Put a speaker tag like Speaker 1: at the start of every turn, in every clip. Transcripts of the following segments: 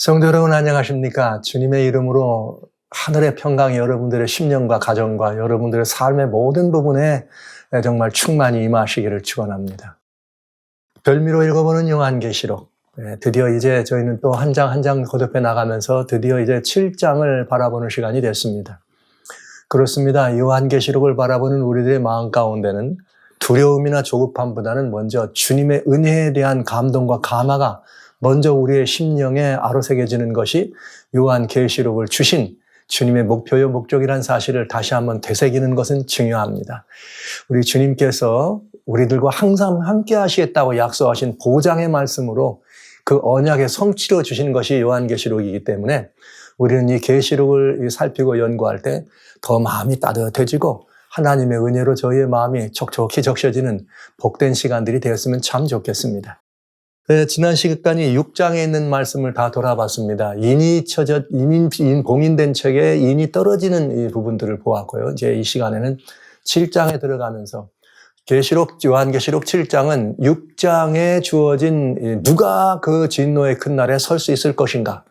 Speaker 1: 성도 여러분 안녕하십니까? 주님의 이름으로 하늘의 평강이 여러분들의 심령과 가정과 여러분들의 삶의 모든 부분에 정말 충만히 임하시기를 축원합니다. 별미로 읽어보는 요한계시록. 드디어 이제 저희는 또 한 장 한 장 거듭해 나가면서 드디어 이제 7장을 바라보는 시간이 됐습니다. 그렇습니다. 요한계시록을 바라보는 우리들의 마음 가운데는 두려움이나 조급함보다는 먼저 주님의 은혜에 대한 감동과 감화가 먼저 우리의 심령에 아로새겨지는 것이 요한계시록을 주신 주님의 목표요 목적이란 사실을 다시 한번 되새기는 것은 중요합니다. 우리 주님께서 우리들과 항상 함께 하시겠다고 약속하신 보장의 말씀으로 그 언약의 성취로 주신 것이 요한계시록이기 때문에 우리는 이 계시록을 살피고 연구할 때 더 마음이 따뜻해지고 하나님의 은혜로 저희의 마음이 촉촉히 적셔지는 복된 시간들이 되었으면 참 좋겠습니다. 지난 시간에 6장에 있는 말씀을 다 돌아봤습니다. 봉인된 책에 인이 떨어지는 이 부분들을 보았고요. 이제 이 시간에는 7장에 들어가면서 요한계시록 7장은 6장에 주어진 누가 그 진노의 큰 날에 설 수 있을 것인가?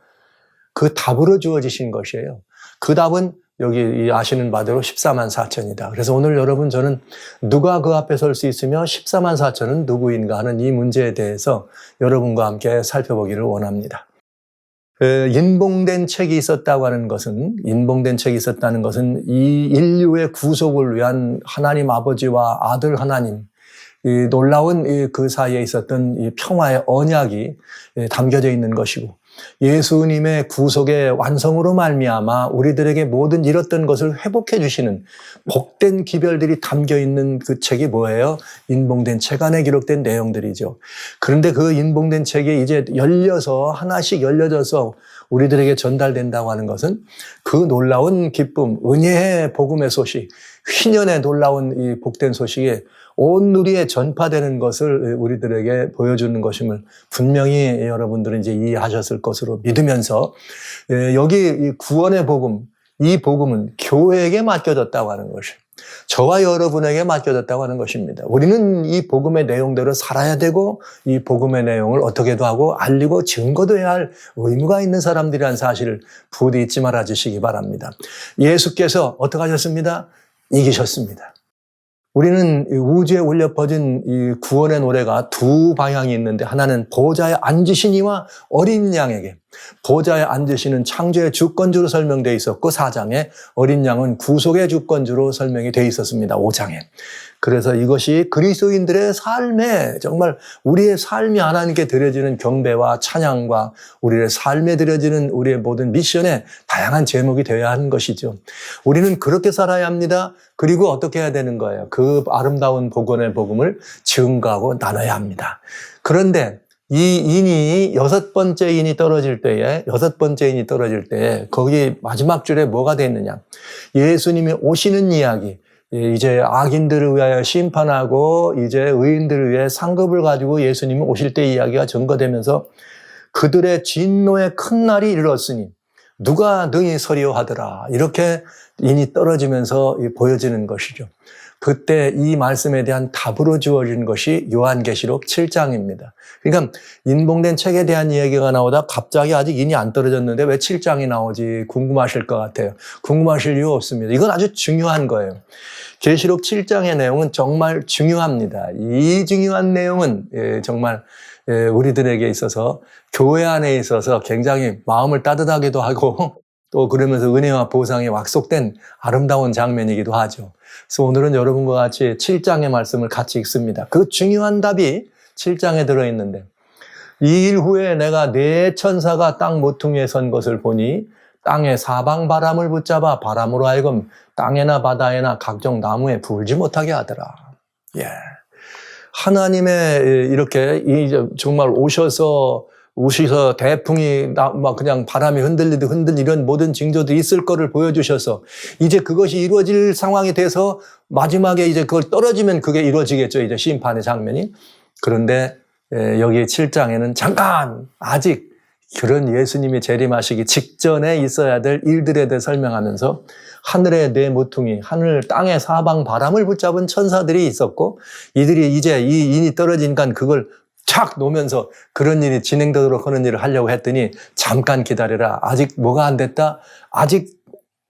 Speaker 1: 그 답으로 주어지신 것이에요. 그 답은 여기 아시는 바대로 14만 4천이다. 그래서 오늘 여러분 저는 누가 그 앞에 설 수 있으며 14만 4천은 누구인가 하는 이 문제에 대해서 여러분과 함께 살펴보기를 원합니다. 인봉된 책이 있었다고 하는 것은, 인봉된 책이 있었다는 것은 이 인류의 구속을 위한 하나님 아버지와 아들 하나님, 이 놀라운 그 사이에 있었던 이 평화의 언약이 담겨져 있는 것이고, 예수님의 구속의 완성으로 말미암아 우리들에게 모든 잃었던 것을 회복해 주시는 복된 기별들이 담겨 있는 그 책이 뭐예요? 인봉된 책 안에 기록된 내용들이죠. 그런데 그 인봉된 책이 이제 열려서 하나씩 열려져서 우리들에게 전달된다고 하는 것은 그 놀라운 기쁨, 은혜의 복음의 소식, 휘년의 놀라운 이 복된 소식이 온 누리에 전파되는 것을 우리들에게 보여주는 것임을 분명히 여러분들은 이제 이해하셨을 것으로 믿으면서 여기 이 구원의 복음, 이 복음은 교회에게 맡겨졌다고 하는 것이 저와 여러분에게 맡겨졌다고 하는 것입니다. 우리는 이 복음의 내용대로 살아야 되고 이 복음의 내용을 어떻게도 하고 알리고 증거도 해야 할 의무가 있는 사람들이라는 사실을 부디 잊지 말아 주시기 바랍니다. 예수께서 어떻게 하셨습니다? 이기셨습니다. 우리는 우주에 울려 퍼진 이 구원의 노래가 두 방향이 있는데 하나는 보좌에 앉으신 이와 어린 양에게, 보좌에 앉으시는 창조의 주권주로 설명되어 있었고 4장에 어린 양은 구속의 주권주로 설명이 되어 있었습니다. 5장에. 그래서 이것이 그리스도인들의 삶에 정말 우리의 삶이 하나님께 드려지는 경배와 찬양과 우리의 삶에 드려지는 우리의 모든 미션에 다양한 제목이 되어야 하는 것이죠. 우리는 그렇게 살아야 합니다. 그리고 어떻게 해야 되는 거예요? 그 아름다운 복음의 복음을 증거하고 나눠야 합니다. 그런데 이 인이 여섯 번째 인이 떨어질 때에 거기 마지막 줄에 뭐가 되어 있느냐? 예수님이 오시는 이야기. 이제 악인들을 위하여 심판하고 이제 의인들을 위해 상급을 가지고 예수님이 오실 때 이야기가 전거되면서 그들의 진노의 큰 날이 이르렀으니 누가 능히 서리오 하더라. 이렇게 인이 떨어지면서 보여지는 것이죠. 그때 이 말씀에 대한 답으로 주어진 것이 요한계시록 7장입니다. 그러니까 인봉된 책에 대한 이야기가 나오다 갑자기 아직 인이 안 떨어졌는데 왜 7장이 나오지 궁금하실 것 같아요. 궁금하실 이유 없습니다. 이건 아주 중요한 거예요. 계시록 7장의 내용은 정말 중요합니다. 이 중요한 내용은 정말 우리들에게 있어서 교회 안에 있어서 굉장히 마음을 따뜻하기도 하고 또 그러면서 은혜와 보상이 약속된 아름다운 장면이기도 하죠. 그래서 오늘은 여러분과 같이 7장의 말씀을 같이 읽습니다. 그 중요한 답이 7장에 들어있는데 이 일 후에 내가 네 천사가 땅 모퉁이에 선 것을 보니 땅의 사방 바람을 붙잡아 바람으로 하여금 땅에나 바다에나 각종 나무에 불지 못하게 하더라. 예. 하나님의 이렇게 정말 오셔서 대풍이 막 그냥 바람이 흔들리듯 이런 모든 징조도 있을 거를 보여주셔서 이제 그것이 이루어질 상황이 돼서 마지막에 이제 그걸 떨어지면 그게 이루어지겠죠. 이제 심판의 장면이. 그런데 여기 7장에는 잠깐 아직 그런 예수님이 재림하시기 직전에 있어야 될 일들에 대해 설명하면서 하늘의 네 모퉁이, 땅의 사방 바람을 붙잡은 천사들이 있었고 이들이 이제 이 인이 떨어지니까 그걸 착 놓으면서 그런 일이 진행되도록 하는 일을 하려고 했더니 잠깐 기다려라. 아직 뭐가 안 됐다? 아직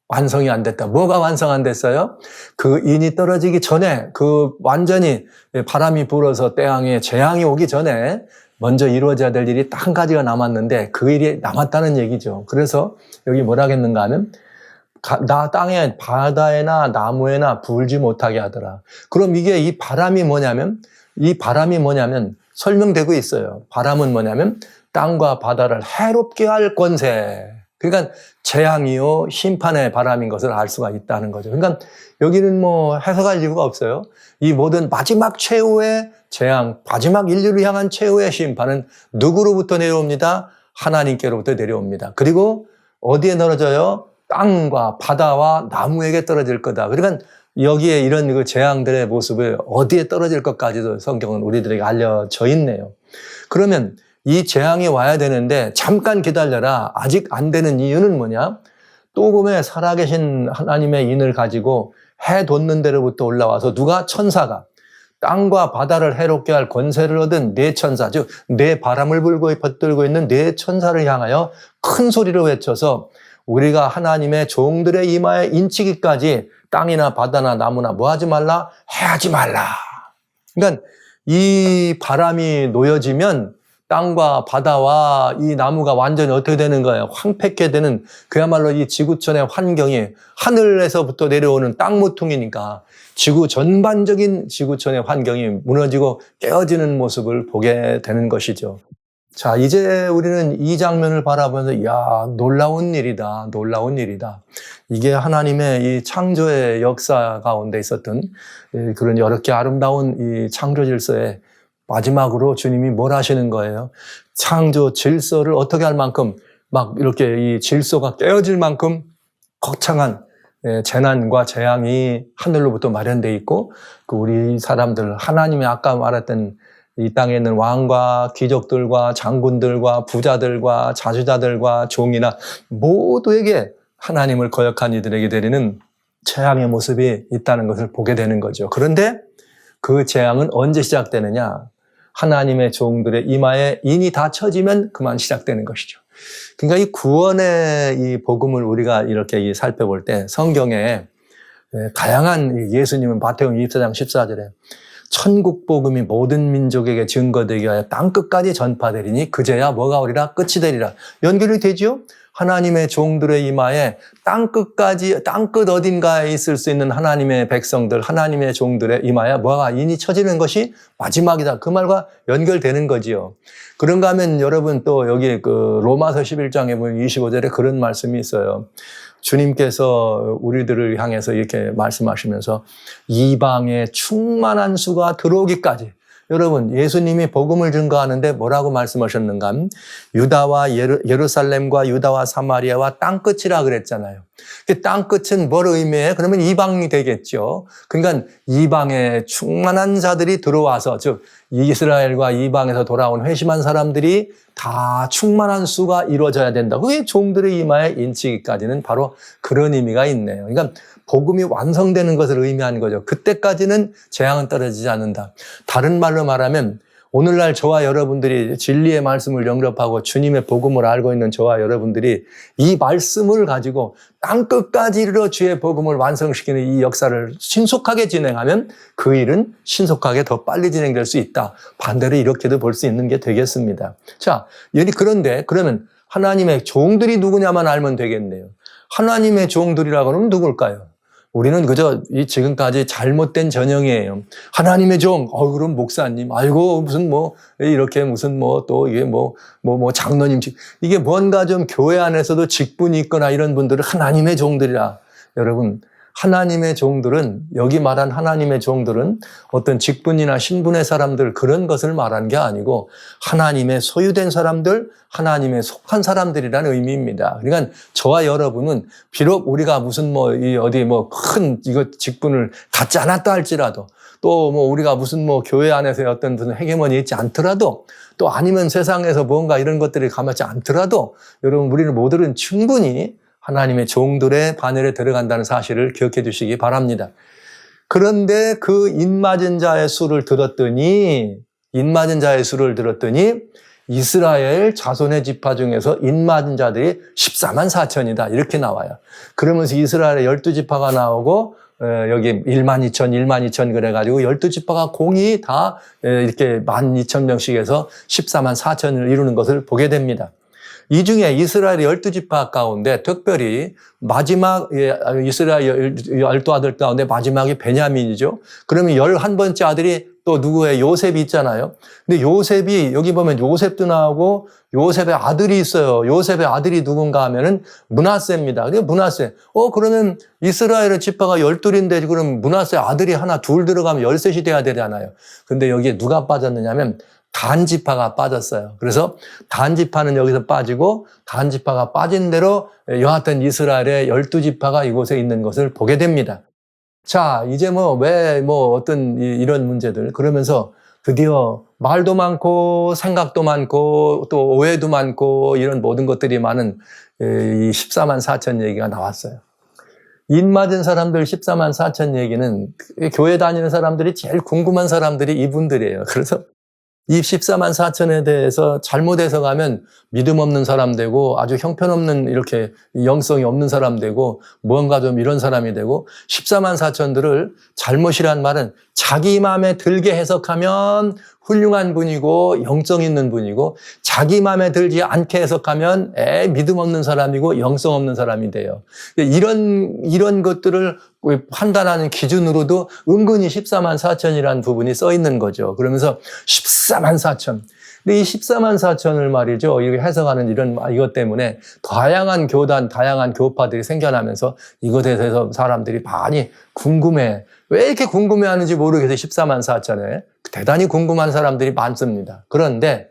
Speaker 1: 완성이 안 됐다. 뭐가 완성 안 됐어요? 그 인이 떨어지기 전에 그 완전히 바람이 불어서 태양에 재앙이 오기 전에 먼저 이루어져야 될 일이 딱 한 가지가 남았는데 그 일이 남았다는 얘기죠. 그래서 여기 뭐라겠는가 하면 나 땅에 바다에나 나무에나 불지 못하게 하더라. 그럼 이게 이 바람이 뭐냐면 설명되고 있어요. 바람은 뭐냐면 땅과 바다를 해롭게 할 권세. 그러니까 재앙이요 심판의 바람인 것을 알 수가 있다는 거죠. 그러니까 여기는 뭐 해석할 이유가 없어요. 이 모든 마지막 최후의 재앙, 마지막 인류를 향한 최후의 심판은 누구로부터 내려옵니다? 하나님께로부터 내려옵니다. 그리고 어디에 떨어져요? 땅과 바다와 나무에게 떨어질 거다. 그러니까 여기에 이런 그 재앙들의 모습을 어디에 떨어질 것까지도 성경은 우리들에게 알려져 있네요. 그러면 이 재앙이 와야 되는데 잠깐 기다려라. 아직 안 되는 이유는 뭐냐? 또금에 살아계신 하나님의 인을 가지고 해 돋는 데로부터 올라와서 누가? 천사가 땅과 바다를 해롭게 할 권세를 얻은 네 천사, 즉 네 바람을 불고 받들고 있는 네 천사를 향하여 큰 소리로 외쳐서 우리가 하나님의 종들의 이마에 인치기까지 땅이나 바다나 나무나 뭐 하지 말라? 해하지 말라. 그러니까 이 바람이 놓여지면 땅과 바다와 이 나무가 완전히 어떻게 되는 거예요? 황폐케 되는 그야말로 이 지구촌의 환경이 하늘에서부터 내려오는 땅 모퉁이니까 지구 전반적인 지구촌의 환경이 무너지고 깨어지는 모습을 보게 되는 것이죠. 자, 이제 우리는 이 장면을 바라보면서 야, 놀라운 일이다. 놀라운 일이다. 이게 하나님의 이 창조의 역사 가운데 있었던 그런 여러 개 아름다운 이 창조 질서의 마지막으로 주님이 뭘 하시는 거예요? 창조 질서를 어떻게 할 만큼 막 이렇게 이 질서가 깨어질 만큼 거창한 재난과 재앙이 하늘로부터 마련되어 있고 그 우리 사람들 하나님의 아까 말했던 이 땅에 있는 왕과 귀족들과 장군들과 부자들과 자주자들과 종이나 모두에게 하나님을 거역한 이들에게 내리는 재앙의 모습이 있다는 것을 보게 되는 거죠. 그런데 그 재앙은 언제 시작되느냐? 하나님의 종들의 이마에 인이 다 쳐지면 그만 시작되는 것이죠. 그러니까 이 구원의 이 복음을 우리가 이렇게 살펴볼 때 성경에 다양한 예수님은 마태복음 24장 14절에 천국 복음이 모든 민족에게 증거되게 하여 땅끝까지 전파되리니 그제야 뭐가 오리라? 끝이 되리라. 연결이 되죠? 하나님의 종들의 이마에 땅끝까지, 땅끝 어딘가에 있을 수 있는 하나님의 백성들, 하나님의 종들의 이마에 뭐가 인이 쳐지는 것이 마지막이다. 그 말과 연결되는 거지요. 그런가 하면 여러분 또 여기 그 로마서 11장에 보면 25절에 그런 말씀이 있어요. 주님께서 우리들을 향해서 이렇게 말씀하시면서 이방의 충만한 수가 들어오기까지 여러분 예수님이 복음을 증거하는데 뭐라고 말씀하셨는가? 유다와 예루살렘과 유다와 사마리아와 땅끝이라 그랬잖아요. 그 땅끝은 뭘 의미해요? 그러면 이방이 되겠죠. 그러니까 이방의 충만한 자들이 들어와서 즉 이스라엘과 이방에서 돌아온 회심한 사람들이 다 충만한 수가 이루어져야 된다. 그게 종들의 이마에 인치기까지는 바로 그런 의미가 있네요. 그러니까 복음이 완성되는 것을 의미하는 거죠. 그때까지는 재앙은 떨어지지 않는다. 다른 말로 말하면 오늘날 저와 여러분들이 진리의 말씀을 영접하고 주님의 복음을 알고 있는 저와 여러분들이 이 말씀을 가지고 땅끝까지 이르러 주의 복음을 완성시키는 이 역사를 신속하게 진행하면 그 일은 신속하게 더 빨리 진행될 수 있다. 반대로 이렇게도 볼 수 있는 게 되겠습니다. 자, 그런데 그러면 하나님의 종들이 누구냐만 알면 되겠네요. 하나님의 종들이라고 하면 누굴까요? 우리는 그저 이 지금까지 잘못된 전형이에요. 하나님의 종, 그럼 목사님, 아이고, 무슨 이렇게 무슨 또 이게 장로님, 이게 뭔가 좀 교회 안에서도 직분이 있거나 이런 분들은 하나님의 종들이라. 여러분, 하나님의 종들은, 여기 말한 하나님의 종들은 어떤 직분이나 신분의 사람들 그런 것을 말한 게 아니고 하나님의 소유된 사람들, 하나님의 속한 사람들이라는 의미입니다. 그러니까 저와 여러분은 비록 우리가 무슨 큰 이거 직분을 갖지 않았다 할지라도 또 우리가 무슨 교회 안에서의 어떤 무슨 헤게모니 있지 않더라도 또 아니면 세상에서 뭔가 이런 것들이 감았지 않더라도 여러분 우리는 모두는 충분히 하나님의 종들의 반열에 들어간다는 사실을 기억해 주시기 바랍니다. 그런데 그 인맞은 자의 수를 들었더니 인맞은 자의 수를 들었더니 이스라엘 자손의 지파 중에서 인맞은 자들이 14만 4천이다. 이렇게 나와요. 그러면서 이스라엘의 12지파가 나오고 여기 1만 2천, 1만 2천 그래가지고 12지파가 공이 다 이렇게 1만 2천 명씩 해서 14만 4천을 이루는 것을 보게 됩니다. 이 중에 이스라엘의 12지파 가운데 특별히 마지막 이스라엘 12아들 가운데 마지막이 베냐민이죠. 그러면 11번째 아들이 또 누구의 요셉이 있잖아요. 근데 요셉이 여기 보면 요셉도 나오고 요셉의 아들이 있어요. 요셉의 아들이 누군가 하면은 므낫세입니다. 그러니까 므낫세. 그러면 이스라엘의 지파가 12인데 그럼 므낫세 아들이 하나 둘 들어가면 13이 돼야 되잖아요. 근데 여기에 누가 빠졌느냐면 단 지파가 빠졌어요. 그래서 단 지파는 여기서 빠지고 단 지파가 빠진 대로 여하튼 이스라엘의 12지파가 이곳에 있는 것을 보게 됩니다. 자, 이제 왜 어떤 이런 문제들 그러면서 드디어 말도 많고 생각도 많고 또 오해도 많고 이런 모든 것들이 많은 이 14만 4천 얘기가 나왔어요. 인맞은 사람들 14만 4천 얘기는 교회 다니는 사람들이 제일 궁금한 사람들이 이분들이에요. 그래서 이 14만 4천에 대해서 잘못 해석하면 믿음 없는 사람 되고 아주 형편없는 이렇게 영성이 없는 사람 되고 무언가 좀 이런 사람이 되고 14만 4천들을 잘못이란 말은 자기 마음에 들게 해석하면 훌륭한 분이고 영성 있는 분이고 자기 마음에 들지 않게 해석하면 믿음 없는 사람이고 영성 없는 사람이 돼요. 이런 것들을 판단하는 기준으로도 은근히 14만 4천이라는 부분이 써 있는 거죠. 그러면서 14만 4천. 근데 이 14만 4천을 말이죠. 이렇게 해석하는 이것 때문에 다양한 교단, 다양한 교파들이 생겨나면서 이것에 대해서 사람들이 많이 궁금해. 왜 이렇게 궁금해 하는지 모르겠어요. 14만 4천에. 대단히 궁금한 사람들이 많습니다. 그런데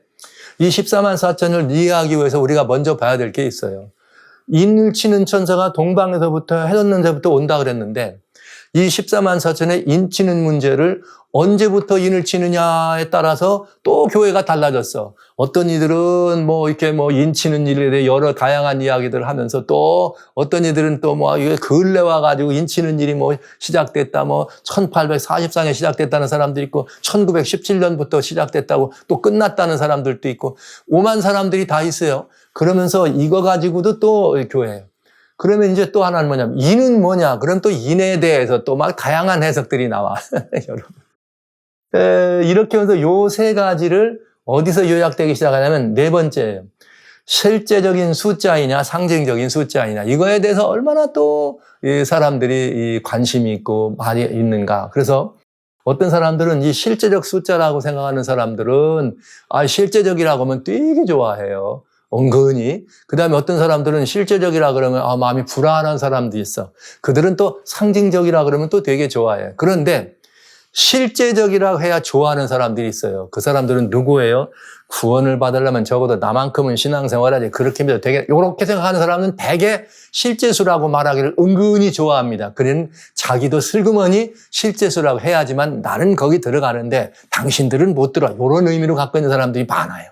Speaker 1: 이 14만 4천을 이해하기 위해서 우리가 먼저 봐야 될 게 있어요. 인을 치는 천사가 동방에서부터 해돋는데부터 온다 그랬는데 이 14만 4천의 인 치는 문제를 언제부터 인을 치느냐에 따라서 또 교회가 달라졌어. 어떤 이들은 이렇게 인 치는 일에 대해 여러 다양한 이야기들을 하면서 또 어떤 이들은 또 이게 근래 와가지고 인 치는 일이 시작됐다 1844년 시작됐다는 사람도 있고 1917년부터 시작됐다고 또 끝났다는 사람들도 있고 오만 사람들이 다 있어요. 그러면서 이거 가지고도 또 교회예요. 그러면 이제 또 하나는 뭐냐면 인은 뭐냐? 그럼 또 인에 대해서 또 막 다양한 해석들이 나와. 여러분. 이렇게 해서 요 세 가지를 어디서 요약되기 시작하냐면 네 번째예요. 실제적인 숫자이냐 상징적인 숫자이냐 이거에 대해서 얼마나 또 사람들이 관심이 있고 많이 있는가. 그래서 어떤 사람들은 이 실제적 숫자라고 생각하는 사람들은 실제적이라고 하면 되게 좋아해요. 은근히. 그 다음에 어떤 사람들은 실제적이라 그러면 마음이 불안한 사람도 있어. 그들은 또 상징적이라 그러면 또 되게 좋아해. 그런데 실제적이라고 해야 좋아하는 사람들이 있어요. 그 사람들은 누구예요? 구원을 받으려면 적어도 나만큼은 신앙생활하지. 그렇게 해서 되게 이렇게 생각하는 사람은 되게 실제수라고 말하기를 은근히 좋아합니다. 그는 자기도 슬그머니 실제수라고 해야지만 나는 거기 들어가는데 당신들은 못 들어. 이런 의미로 갖고 있는 사람들이 많아요.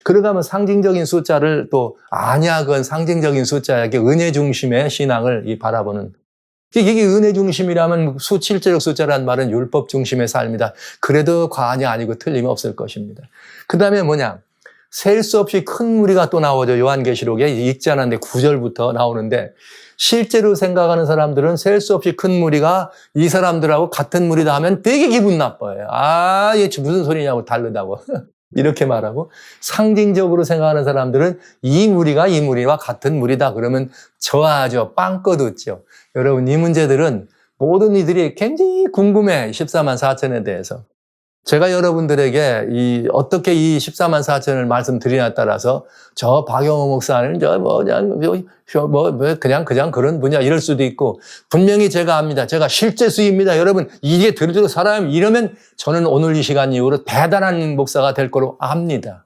Speaker 1: 그러가면 상징적인 숫자를 또 그건 상징적인 숫자야. 이게 은혜 중심의 신앙을 바라보는. 이게 은혜 중심이라면 실제적 숫자란 말은 율법 중심의 삶이다. 그래도 과언이 아니고 틀림이 없을 것입니다. 그 다음에 셀 수 없이 큰 무리가 또 나오죠. 요한계시록에 읽지 않았는데 9절부터 나오는데 실제로 생각하는 사람들은 셀 수 없이 큰 무리가 이 사람들하고 같은 무리다 하면 되게 기분 나빠요. 이게 무슨 소리냐고 다르다고. 이렇게 말하고 상징적으로 생각하는 사람들은 이 무리가 이 무리와 같은 무리다 그러면 좋아하죠. 빵긋 웃죠. 여러분 이 문제들은 모든 이들이 굉장히 궁금해. 14만 4천에 대해서. 제가 여러분들에게 어떻게 이 14만 4천을 말씀드리냐에 따라서 저 박영호 목사는 그냥 그런 분야 이럴 수도 있고 분명히 제가 압니다. 제가 실제수입니다. 여러분 이게 들으러 살아면 이러면 저는 오늘 이 시간 이후로 대단한 목사가 될 거로 압니다.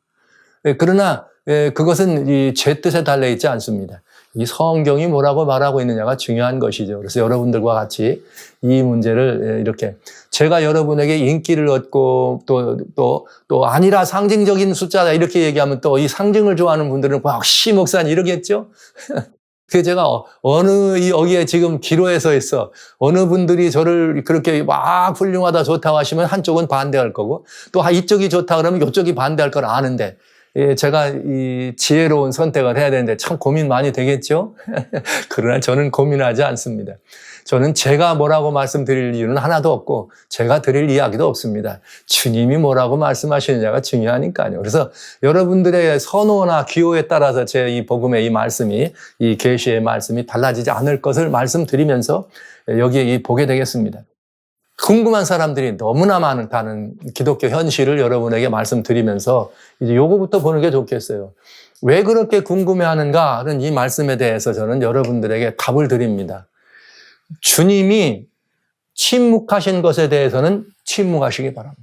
Speaker 1: 그러나 그것은 제 뜻에 달려 있지 않습니다. 이 성경이 뭐라고 말하고 있느냐가 중요한 것이죠. 그래서 여러분들과 같이 이 문제를 이렇게 제가 여러분에게 인기를 얻고 또 아니라 상징적인 숫자다 이렇게 얘기하면 또 이 상징을 좋아하는 분들은 혹시 목사님 이러겠죠? 그 제가 여기에 지금 기로에 서 있어. 어느 분들이 저를 그렇게 막 훌륭하다 좋다고 하시면 한쪽은 반대할 거고 또 이쪽이 좋다 그러면 이쪽이 반대할 걸 아는데 제가 이 지혜로운 선택을 해야 되는데 참 고민 많이 되겠죠? 그러나 저는 고민하지 않습니다. 저는 제가 뭐라고 말씀드릴 이유는 하나도 없고 제가 드릴 이야기도 없습니다. 주님이 뭐라고 말씀하시느냐가 중요하니까요. 그래서 여러분들의 선호나 기호에 따라서 제 이 복음의 이 말씀이 이 계시의 말씀이 달라지지 않을 것을 말씀드리면서 여기에 보게 되겠습니다. 궁금한 사람들이 너무나 많다는 기독교 현실을 여러분에게 말씀드리면서 이제 요거부터 보는 게 좋겠어요. 왜 그렇게 궁금해하는가 하는 이 말씀에 대해서 저는 여러분들에게 답을 드립니다. 주님이 침묵하신 것에 대해서는 침묵하시기 바랍니다.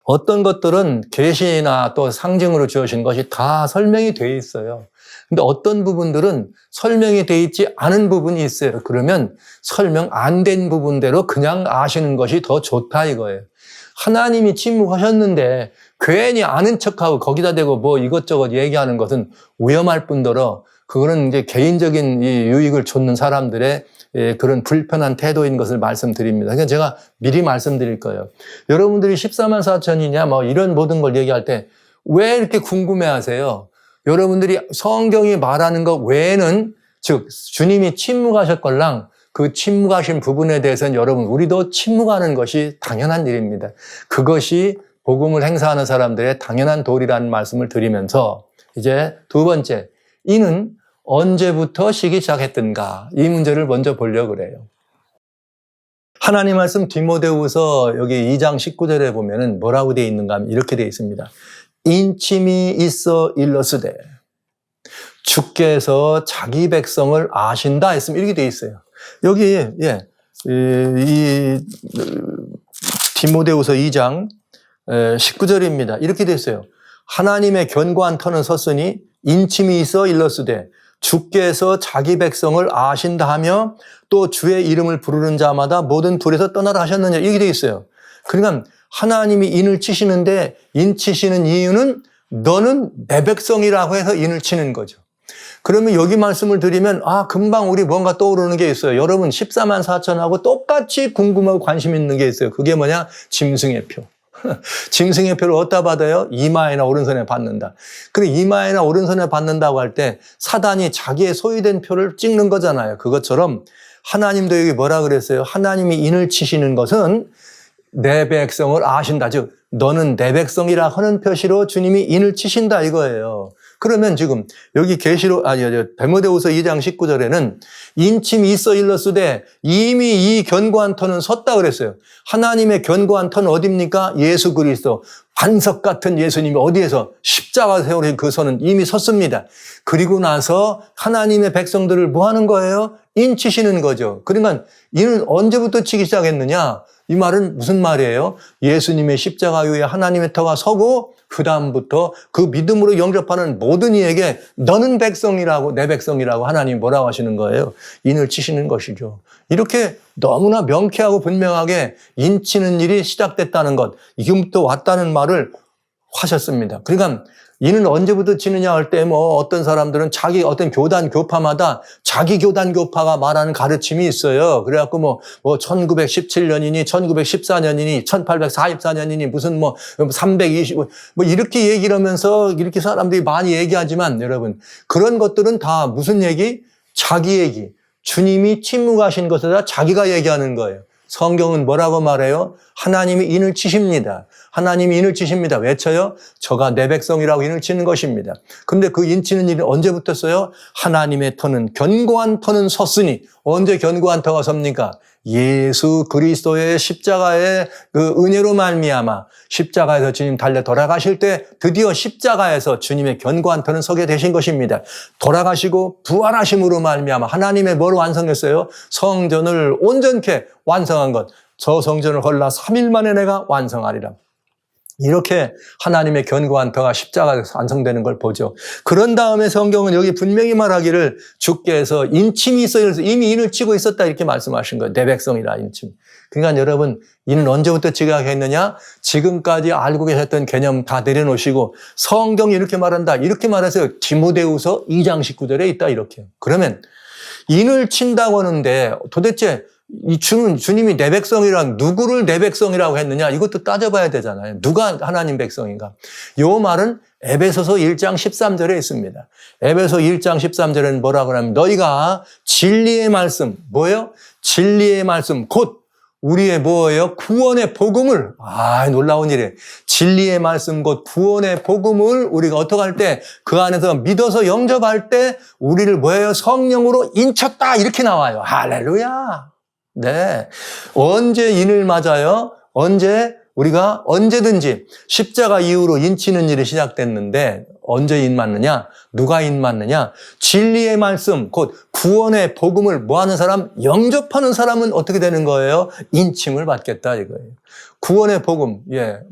Speaker 1: 어떤 것들은 계시나 또 상징으로 주어진 것이 다 설명이 돼 있어요. 근데 어떤 부분들은 설명이 돼 있지 않은 부분이 있어요. 그러면 설명 안 된 부분대로 그냥 아시는 것이 더 좋다 이거예요. 하나님이 침묵하셨는데 괜히 아는 척하고 거기다 대고 뭐 이것저것 얘기하는 것은 위험할 뿐더러 그거는 이제 개인적인 이 유익을 좇는 사람들의 그런 불편한 태도인 것을 말씀드립니다. 그러니까 제가 미리 말씀드릴 거예요. 여러분들이 14만 4천이냐 뭐 이런 모든 걸 얘기할 때 왜 이렇게 궁금해하세요? 여러분들이 성경이 말하는 것 외에는 즉 주님이 침묵하셨걸랑 그 침묵하신 부분에 대해서는 여러분 우리도 침묵하는 것이 당연한 일입니다. 그것이 복음을 행사하는 사람들의 당연한 도리라는 말씀을 드리면서 이제 두 번째, 이는 언제부터 시기 시작했던가 이 문제를 먼저 보려고 그래요. 하나님 말씀 디모데후서 여기 2장 19절에 보면은 뭐라고 되어 있는가 하면 이렇게 되어 있습니다. 인침이 있어 일러스되 주께서 자기 백성을 아신다 했으면 이렇게 되어 있어요. 여기 이 디모데후서 2장 19절입니다. 이렇게 되어 있어요. 하나님의 견고한 터는 섰으니 인침이 있어 일러스되 주께서 자기 백성을 아신다 하며 또 주의 이름을 부르는 자마다 모든 불에서 떠나라 하셨느냐 이렇게 되어 있어요. 그러니까 하나님이 인을 치시는데 인 치시는 이유는 너는 내 백성이라고 해서 인을 치는 거죠. 그러면 여기 말씀을 드리면 금방 우리 뭔가 떠오르는 게 있어요. 여러분 14만 4천하고 똑같이 궁금하고 관심 있는 게 있어요. 그게 뭐냐? 짐승의 표. 짐승의 표를 어디다 받아요? 이마에나 오른손에 받는다. 그리고 이마에나 오른손에 받는다고 할 때 사단이 자기의 소유된 표를 찍는 거잖아요. 그것처럼 하나님도 여기 뭐라 그랬어요? 하나님이 인을 치시는 것은 내 백성을 아신다. 즉 너는 내 백성이라 하는 표시로 주님이 인을 치신다 이거예요. 그러면 지금 여기 디모데후서 2장 19절에는 인침이 있어 일러스되 이미 이 견고한 터는 섰다 그랬어요. 하나님의 견고한 터는 어디입니까? 예수 그리스도. 반석 같은 예수님이 어디에서 십자가 세우신 그 선은 이미 섰습니다. 그리고 나서 하나님의 백성들을 뭐 하는 거예요? 인 치시는 거죠. 그러니까 인은 언제부터 치기 시작했느냐? 이 말은 무슨 말이에요? 예수님의 십자가 위에 하나님의 터가 서고 그 다음부터 그 믿음으로 영접하는 모든 이에게 너는 백성이라고 내 백성이라고 하나님이 뭐라고 하시는 거예요? 인을 치시는 것이죠. 이렇게 너무나 명쾌하고 분명하게 인 치는 일이 시작됐다는 것, 이금부터 왔다는 말을 하셨습니다. 그러니까 이는 언제부터 치느냐 할 때 어떤 사람들은 자기 어떤 교단 교파마다 자기 교단 교파가 말하는 가르침이 있어요. 그래갖고 1917년이니 1914년이니 1844년이니 무슨 320 이렇게 얘기를 하면서 이렇게 사람들이 많이 얘기하지만 여러분 그런 것들은 다 무슨 얘기? 자기 얘기. 주님이 침묵하신 것에 다 자기가 얘기하는 거예요. 성경은 뭐라고 말해요? 하나님이 인을 치십니다. 하나님이 인을 치십니다. 외쳐요? 저가 내 백성이라고 인을 치는 것입니다. 근데 그 인 치는 일은 언제부터 써요? 하나님의 터는 견고한 터는 섰으니 언제 견고한 터가 섭니까? 예수 그리스도의 십자가의 그 은혜로 말미암아 십자가에서 주님 달려 돌아가실 때 드디어 십자가에서 주님의 견고한 터는 서게 되신 것입니다. 돌아가시고 부활하심으로 말미암아 하나님의 뭘 완성했어요? 성전을 온전케 완성한 것. 저 성전을 헐라 3일 만에 내가 완성하리라. 이렇게 하나님의 견고한 터가 십자가에서 완성되는 걸 보죠. 그런 다음에 성경은 여기 분명히 말하기를 주께서 인침이 있어야 해서 이미 인을 치고 있었다 이렇게 말씀하신 거예요. 내 백성이라 인침. 그러니까 여러분 인은 언제부터 지각했느냐? 지금까지 알고 계셨던 개념 다 내려놓으시고 성경이 이렇게 말한다. 이렇게 말해서 디모데후서 2장 19절에 있다 이렇게. 그러면 인을 친다고 하는데 도대체 이 주님이 내 백성이란 누구를 내 백성이라고 했느냐 이것도 따져봐야 되잖아요. 누가 하나님 백성인가? 요 말은 에베소서 1장 13절에 있습니다. 에베소 1장 13절에는 뭐라고 하냐면 너희가 진리의 말씀 뭐예요? 진리의 말씀 곧 우리의 뭐예요? 구원의 복음을 놀라운 일이에요. 진리의 말씀 곧 구원의 복음을 우리가 어떻게 할 때 그 안에서 믿어서 영접할 때 우리를 뭐예요? 성령으로 인쳤다 이렇게 나와요. 할렐루야. 네. 언제 인을 맞아요? 우리가 언제든지 십자가 이후로 인치는 일이 시작됐는데 언제 인 맞느냐? 누가 인 맞느냐? 진리의 말씀, 곧 구원의 복음을 뭐하는 사람? 영접하는 사람은 어떻게 되는 거예요? 인침을 받겠다 이거예요. 구원의 복음,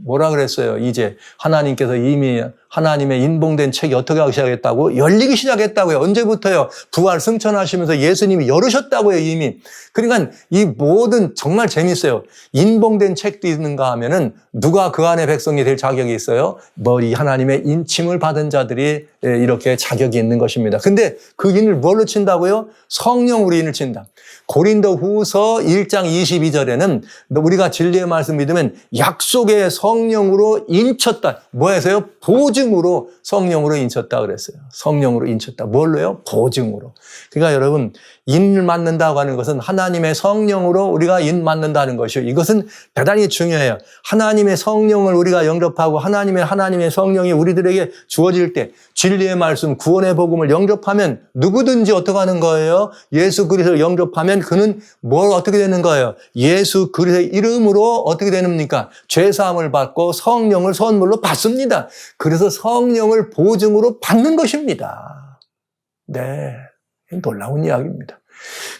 Speaker 1: 뭐라 그랬어요? 이제 하나님께서 이미 하나님의 인봉된 책이 어떻게 하기 시작했다고? 열리기 시작했다고요. 언제부터요? 부활 승천하시면서 예수님이 열으셨다고요, 이미. 그러니까 이 모든 정말 재밌어요. 인봉된 책도 있는가 하면은 누가 그 안에 백성이 될 자격이 있어요? 이 하나님의 인침을 받은 자들이 이렇게 자격이 있는 것입니다. 근데 그 인을 뭘로 친다고요? 성령으로 인을 친다. 고린도후서 1장 22절에는 우리가 진리의 말씀 믿으면 약속의 성령으로 인쳤다. 뭐해서요? 보증으로 성령으로 인쳤다 그랬어요. 성령으로 인쳤다. 뭘로요? 보증으로. 그러니까 여러분 인을 맞는다고 하는 것은 하나님의 성령으로 우리가 인 맞는다는 것이요. 이것은 대단히 중요해요. 하나님의 성령을 우리가 영접하고 하나님의 성령이 우리들에게 주어질 때 진리의 말씀, 구원의 복음을 영접하면 누구든지 어떻게 하는 거예요? 예수 그리스도를 영접하면 그는 어떻게 되는 거예요? 예수 그리스도의 이름으로 어떻게 됩니까? 죄사함을 받고 성령을 선물로 받습니다. 그래서 성령을 보증으로 받는 것입니다. 네. 놀라운 이야기입니다.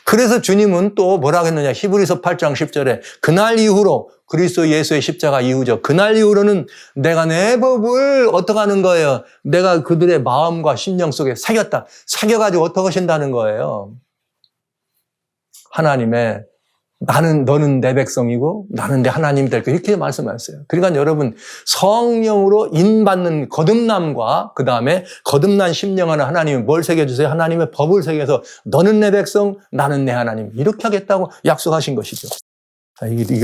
Speaker 1: 그래서 주님은 또 뭐라고 했느냐? 히브리서 8장 10절에 그날 이후로 그리스도 예수의 십자가 이후죠. 그날 이후로는 내가 내 법을 어떻게 하는 거예요? 내가 그들의 마음과 심령 속에 새겼다. 새겨가지고 어떻게 하신다는 거예요? 하나님의 너는 내 백성이고 나는 내 하나님이 될 거야. 이렇게 말씀하셨어요. 그러니까 여러분 성령으로 인받는 거듭남과 그 다음에 거듭난 심령 안에 하나님이 뭘 새겨주세요? 하나님의 법을 새겨서 너는 내 백성, 나는 내 하나님. 이렇게 하겠다고 약속하신 것이죠. 이게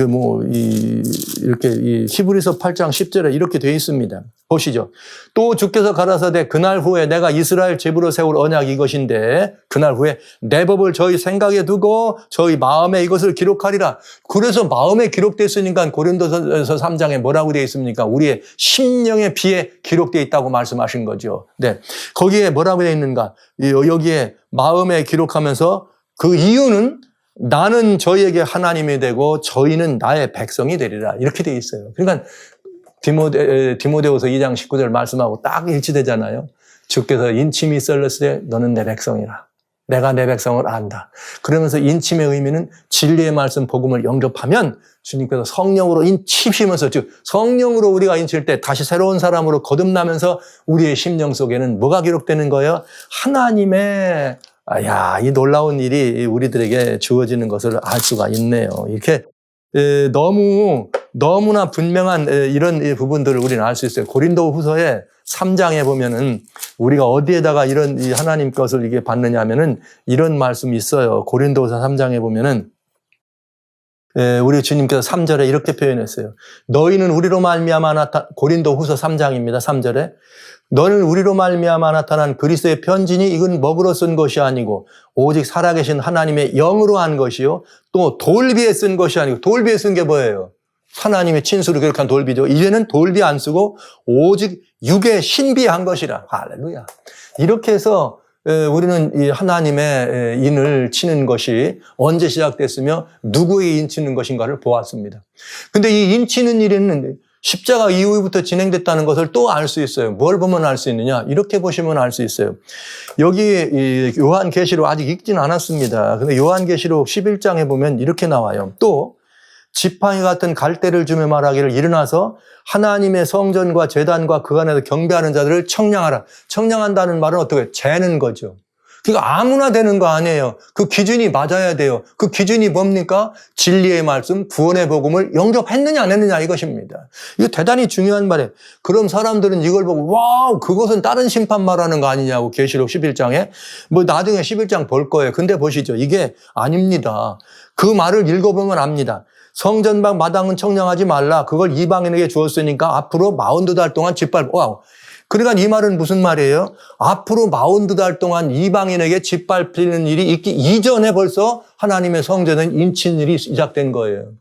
Speaker 1: 이렇게 히브리서 8장 10절에 이렇게 되어 있습니다. 보시죠. 또 주께서 가라사대 그날 후에 내가 이스라엘 제부로 세울 언약이 이것인데 그날 후에 내 법을 저희 생각에 두고 저희 마음에 이것을 기록하리라. 그래서 마음에 기록됐으니까 고린도서 3장에 뭐라고 되어 있습니까? 우리의 심령의 비에 기록되어 있다고 말씀하신 거죠. 네. 거기에 뭐라고 되어 있는가? 여기에 마음에 기록하면서 그 이유는 나는 저희에게 하나님이 되고 저희는 나의 백성이 되리라. 이렇게 되어 있어요. 그러니까 디모데후서 2장 19절 말씀하고 딱 일치되잖아요. 주께서 인침이 썰렸을 때 너는 내 백성이라. 내가 내 백성을 안다. 그러면서 인침의 의미는 진리의 말씀 복음을 영접하면 주님께서 성령으로 인치시면서 즉 성령으로 우리가 인칠 때 다시 새로운 사람으로 거듭나면서 우리의 심령 속에는 뭐가 기록되는 거예요? 하나님의 이 놀라운 일이 우리들에게 주어지는 것을 알 수가 있네요. 이렇게 너무나 분명한 이런 부분들을 우리는 알 수 있어요. 고린도후서의 3장에 보면은 우리가 어디에다가 이런 하나님 것을 이게 받느냐 하면은 이런 말씀이 있어요. 고린도후서 3장에 보면은 우리 주님께서 3절에 이렇게 표현했어요. 너희는 우리로 말미암아 고린도후서 3장입니다. 3절에 너는 우리로 말미암아 나타난 그리스도의 편지니 이건 먹으로 쓴 것이 아니고 오직 살아계신 하나님의 영으로 한 것이요 또 돌비에 쓴 것이 아니고 돌비에 쓴 게 뭐예요? 하나님의 친수를 기록한 돌비죠. 이제는 돌비 안 쓰고 오직 육에 신비한 것이라. 할렐루야. 이렇게 해서 우리는 이 하나님의 인을 치는 것이 언제 시작됐으며 누구의 인 치는 것인가를 보았습니다. 근데 이 인 치는 일에는 십자가 이후부터 진행됐다는 것을 또 알 수 있어요. 뭘 보면 알 수 있느냐? 이렇게 보시면 알 수 있어요. 여기 요한계시록 아직 읽진 않았습니다. 근데 요한계시록 11장에 보면 이렇게 나와요. 또 지팡이 같은 갈대를 주며 말하기를 일어나서 하나님의 성전과 제단과 그 안에서 경배하는 자들을 청량하라. 청량한다는 말은 어떻게 재는 거죠. 그러니까 아무나 되는 거 아니에요. 그 기준이 맞아야 돼요. 그 기준이 뭡니까? 진리의 말씀, 구원의 복음을 영접했느냐 안 했느냐 이것입니다. 이거 대단히 중요한 말이에요. 그럼 사람들은 이걸 보고 와우 그것은 다른 심판 말하는 거 아니냐고 계시록 11장에 뭐 나중에 11장 볼 거예요. 근데 보시죠. 이게 아닙니다. 그 말을 읽어보면 압니다. 성전방 마당은 청량하지 말라. 그걸 이방인에게 주었으니까 앞으로 42달 동안 와우. 그러니까 이 말은 무슨 말이에요? 앞으로 42달 동안 이방인에게 짓밟히는 일이 있기 이전에 벌써 하나님의 성전은 인친 일이 시작된 거예요.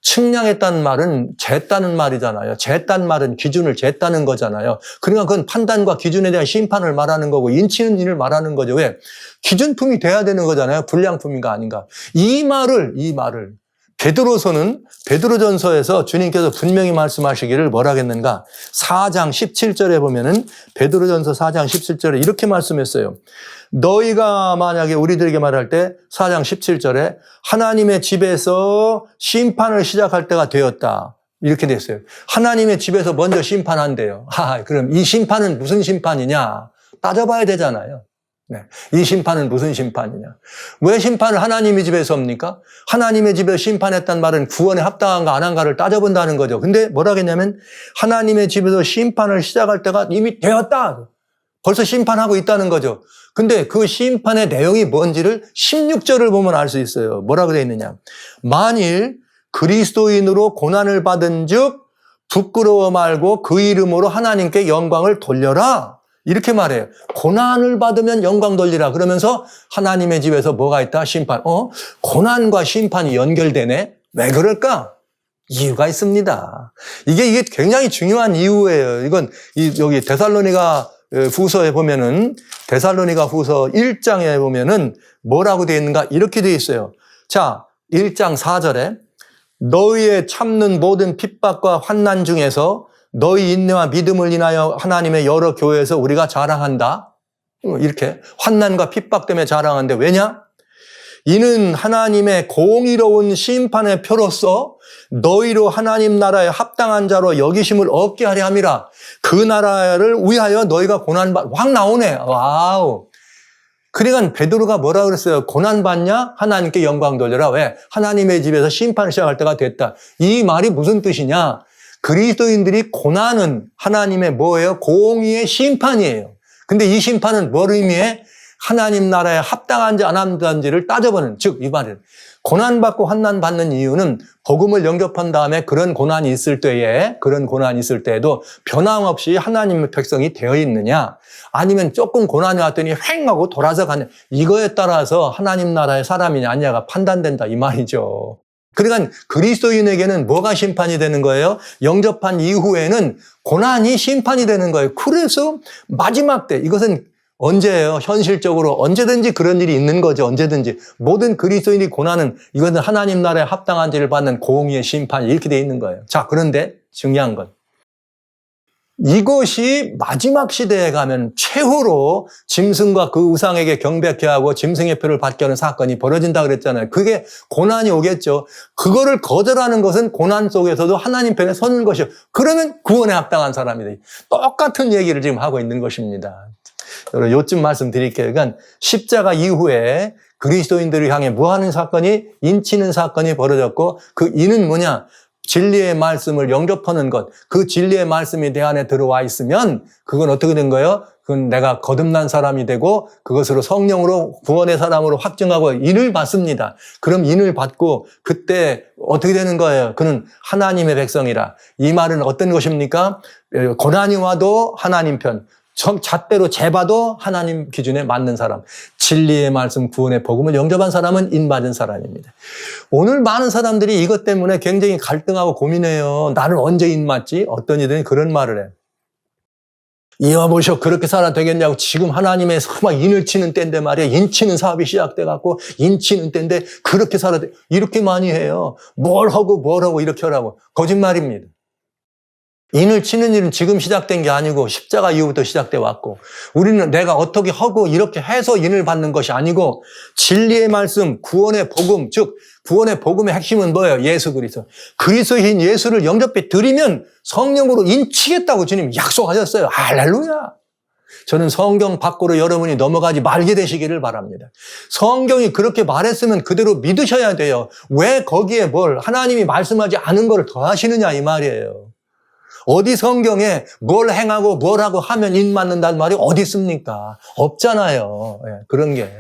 Speaker 1: 측량했다는 말은 쟀다는 말이잖아요. 쟀다는 말은 기준을 쟀다는 거잖아요. 그러니까 그건 판단과 기준에 대한 심판을 말하는 거고 인치는 일을 말하는 거죠. 왜? 기준품이 돼야 되는 거잖아요. 불량품인가 아닌가. 이 말을 베드로전서에서 주님께서 분명히 말씀하시기를 뭐라 했는가? 4장 17절에 보면은 베드로전서 4장 17절에 이렇게 말씀했어요. 너희가 만약에 우리들에게 말할 때 4장 17절에 하나님의 집에서 심판을 시작할 때가 되었다. 이렇게 됐어요. 하나님의 집에서 먼저 심판한대요. 그럼 이 심판은 무슨 심판이냐? 따져봐야 되잖아요. 네. 이 심판은 무슨 심판이냐? 왜 심판을 하나님의 집에서 합니까? 하나님의 집에서 심판했단 말은 구원에 합당한가 안 한가를 따져본다는 거죠. 근데 뭐라 했냐면 하나님의 집에서 심판을 시작할 때가 이미 되었다. 벌써 심판하고 있다는 거죠. 근데 그 심판의 내용이 뭔지를 16절을 보면 알 수 있어요. 뭐라 그래 있느냐? 만일 그리스도인으로 고난을 받은 즉 부끄러워 말고 그 이름으로 하나님께 영광을 돌려라. 이렇게 말해요. 고난을 받으면 영광 돌리라. 그러면서 하나님의 집에서 뭐가 있다? 심판. 고난과 심판이 연결되네? 왜 그럴까? 이유가 있습니다. 이게 굉장히 중요한 이유예요. 이건 여기 데살로니가 후서에 보면은 데살로니가 후서 1장에 보면은 뭐라고 되어 있는가? 이렇게 되어 있어요. 자, 1장 4절에 너희의 참는 모든 핍박과 환난 중에서 너희 인내와 믿음을 인하여 하나님의 여러 교회에서 우리가 자랑한다. 이렇게 환난과 핍박 때문에 자랑하는데 왜냐? 이는 하나님의 공의로운 심판의 표로서 너희로 하나님 나라에 합당한 자로 여기심을 얻게 하려 함이라. 그 나라를 위하여 너희가 확 나오네. 와우. 그러니까 베드로가 뭐라 그랬어요? 고난받냐? 하나님께 영광 돌려라. 왜? 하나님의 집에서 심판을 시작할 때가 됐다. 이 말이 무슨 뜻이냐? 그리스도인들이 고난은 하나님의 뭐예요? 공의의 심판이에요. 근데 이 심판은 뭘 의미해? 하나님 나라에 합당한지 안 합당한지를 따져보는, 즉 이 말은 고난받고 환난받는 이유는 복음을 영접한 다음에 그런 고난이 있을 때에도 변함없이 하나님의 백성이 되어 있느냐, 아니면 조금 고난이 왔더니 횡 하고 돌아서 가냐, 이거에 따라서 하나님 나라의 사람이냐 아니냐가 판단된다 이 말이죠. 그러니까 그리스도인에게는 뭐가 심판이 되는 거예요? 영접한 이후에는 고난이 심판이 되는 거예요. 그래서 마지막 때, 이것은 언제예요? 현실적으로 언제든지 그런 일이 있는 거죠. 언제든지. 모든 그리스도인이 고난은 이것은 하나님 나라에 합당한지를 받는 공의의 심판이 이렇게 되어 있는 거예요. 자, 그런데 중요한 건 이것이 마지막 시대에 가면 최후로 짐승과 그 우상에게 경배케 하고 짐승의 표를 받게 하는 사건이 벌어진다 그랬잖아요. 그게 고난이 오겠죠. 그거를 거절하는 것은 고난 속에서도 하나님 편에 서는 것이요. 그러면 구원에 합당한 사람이 돼. 똑같은 얘기를 지금 하고 있는 것입니다. 여러분, 요쯤 말씀드릴게요. 그러니까 십자가 이후에 그리스도인들을 향해 무하는 사건이, 인치는 사건이 벌어졌고, 그 이는 뭐냐? 진리의 말씀을 영접하는 것, 그 진리의 말씀이 내 안에 들어와 있으면 그건 어떻게 된 거예요? 그건 내가 거듭난 사람이 되고 그것으로 성령으로 구원의 사람으로 확증하고 인을 받습니다. 그럼 인을 받고 그때 어떻게 되는 거예요? 그는 하나님의 백성이라. 이 말은 어떤 것입니까? 고난이 와도 하나님 편, 잣대로 재봐도 하나님 기준에 맞는 사람, 진리의 말씀 구원의 복음을 영접한 사람은 인받은 사람입니다. 오늘 많은 사람들이 이것 때문에 굉장히 갈등하고 고민해요. 나는 언제 인맞지? 어떤 이들은 그런 말을 해. 이와 보셔, 그렇게 살아 되겠냐고. 지금 하나님의 막 인을 치는 때인데 말이야. 인치는 사업이 시작돼갖고 인치는 때인데 그렇게 살아 돼. 이렇게 많이 해요. 뭘 하고 이렇게 하라고. 거짓말입니다. 인을 치는 일은 지금 시작된 게 아니고 십자가 이후부터 시작돼 왔고, 우리는 내가 어떻게 하고 이렇게 해서 인을 받는 것이 아니고 진리의 말씀, 구원의 복음, 즉 구원의 복음의 핵심은 뭐예요? 예수 그리스도. 그리스도인 예수를 영접해 드리면 성령으로 인치겠다고 주님 약속하셨어요. 할렐루야. 저는 성경 밖으로 여러분이 넘어가지 말게 되시기를 바랍니다. 성경이 그렇게 말했으면 그대로 믿으셔야 돼요. 왜 거기에 뭘 하나님이 말씀하지 않은 걸 더 하시느냐 이 말이에요. 어디 성경에 뭘 행하고 뭘 하고 하면 인 맞는다는 말이 어디 있습니까? 없잖아요. 예, 그런 게.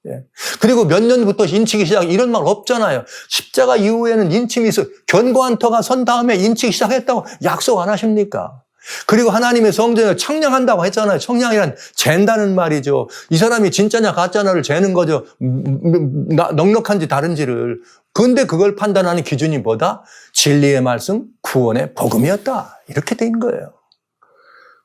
Speaker 1: 예. 그리고 몇 년부터 인치기 시작 이런 말 없잖아요. 십자가 이후에는 인침이 있어. 견고한 터가 선 다음에 인치기 시작했다고 약속 안 하십니까? 그리고 하나님의 성전을 청량한다고 했잖아요. 청량이란 잰다는 말이죠. 이 사람이 진짜냐 가짜냐를 재는 거죠. 넉넉한지 다른지를. 근데 그걸 판단하는 기준이 뭐다? 진리의 말씀, 구원의 복음이었다. 이렇게 된 거예요.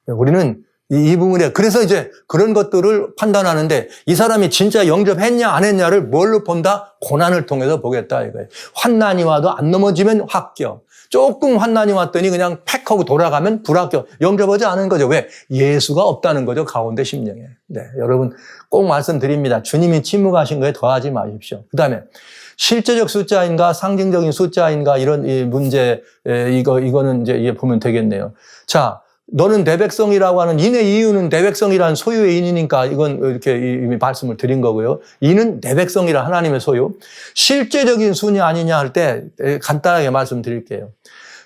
Speaker 1: 우리는 이 부분에 그래서 이제 그런 것들을 판단하는데 이 사람이 진짜 영접했냐 안 했냐를 뭘로 본다? 고난을 통해서 보겠다 이거예요. 환난이 와도 안 넘어지면 합격. 조금 환난이 왔더니 그냥 팩 하고 돌아가면 불합격. 영접하지 않은 거죠. 왜? 예수가 없다는 거죠. 가운데 심령에. 네, 여러분 꼭 말씀드립니다. 주님이 침묵하신 거에 더하지 마십시오. 그다음에 실제적 숫자인가 상징적인 숫자인가 이런 이 문제 이거는 이제 보면 되겠네요. 자, 너는 내 백성이라고 하는 인의 이유는 내 백성이라는 소유의 인이니까 이건 이렇게 이미 말씀을 드린 거고요. 인은 내 백성이라 하나님의 소유. 실제적인 수냐 아니냐 할 때 간단하게 말씀드릴게요.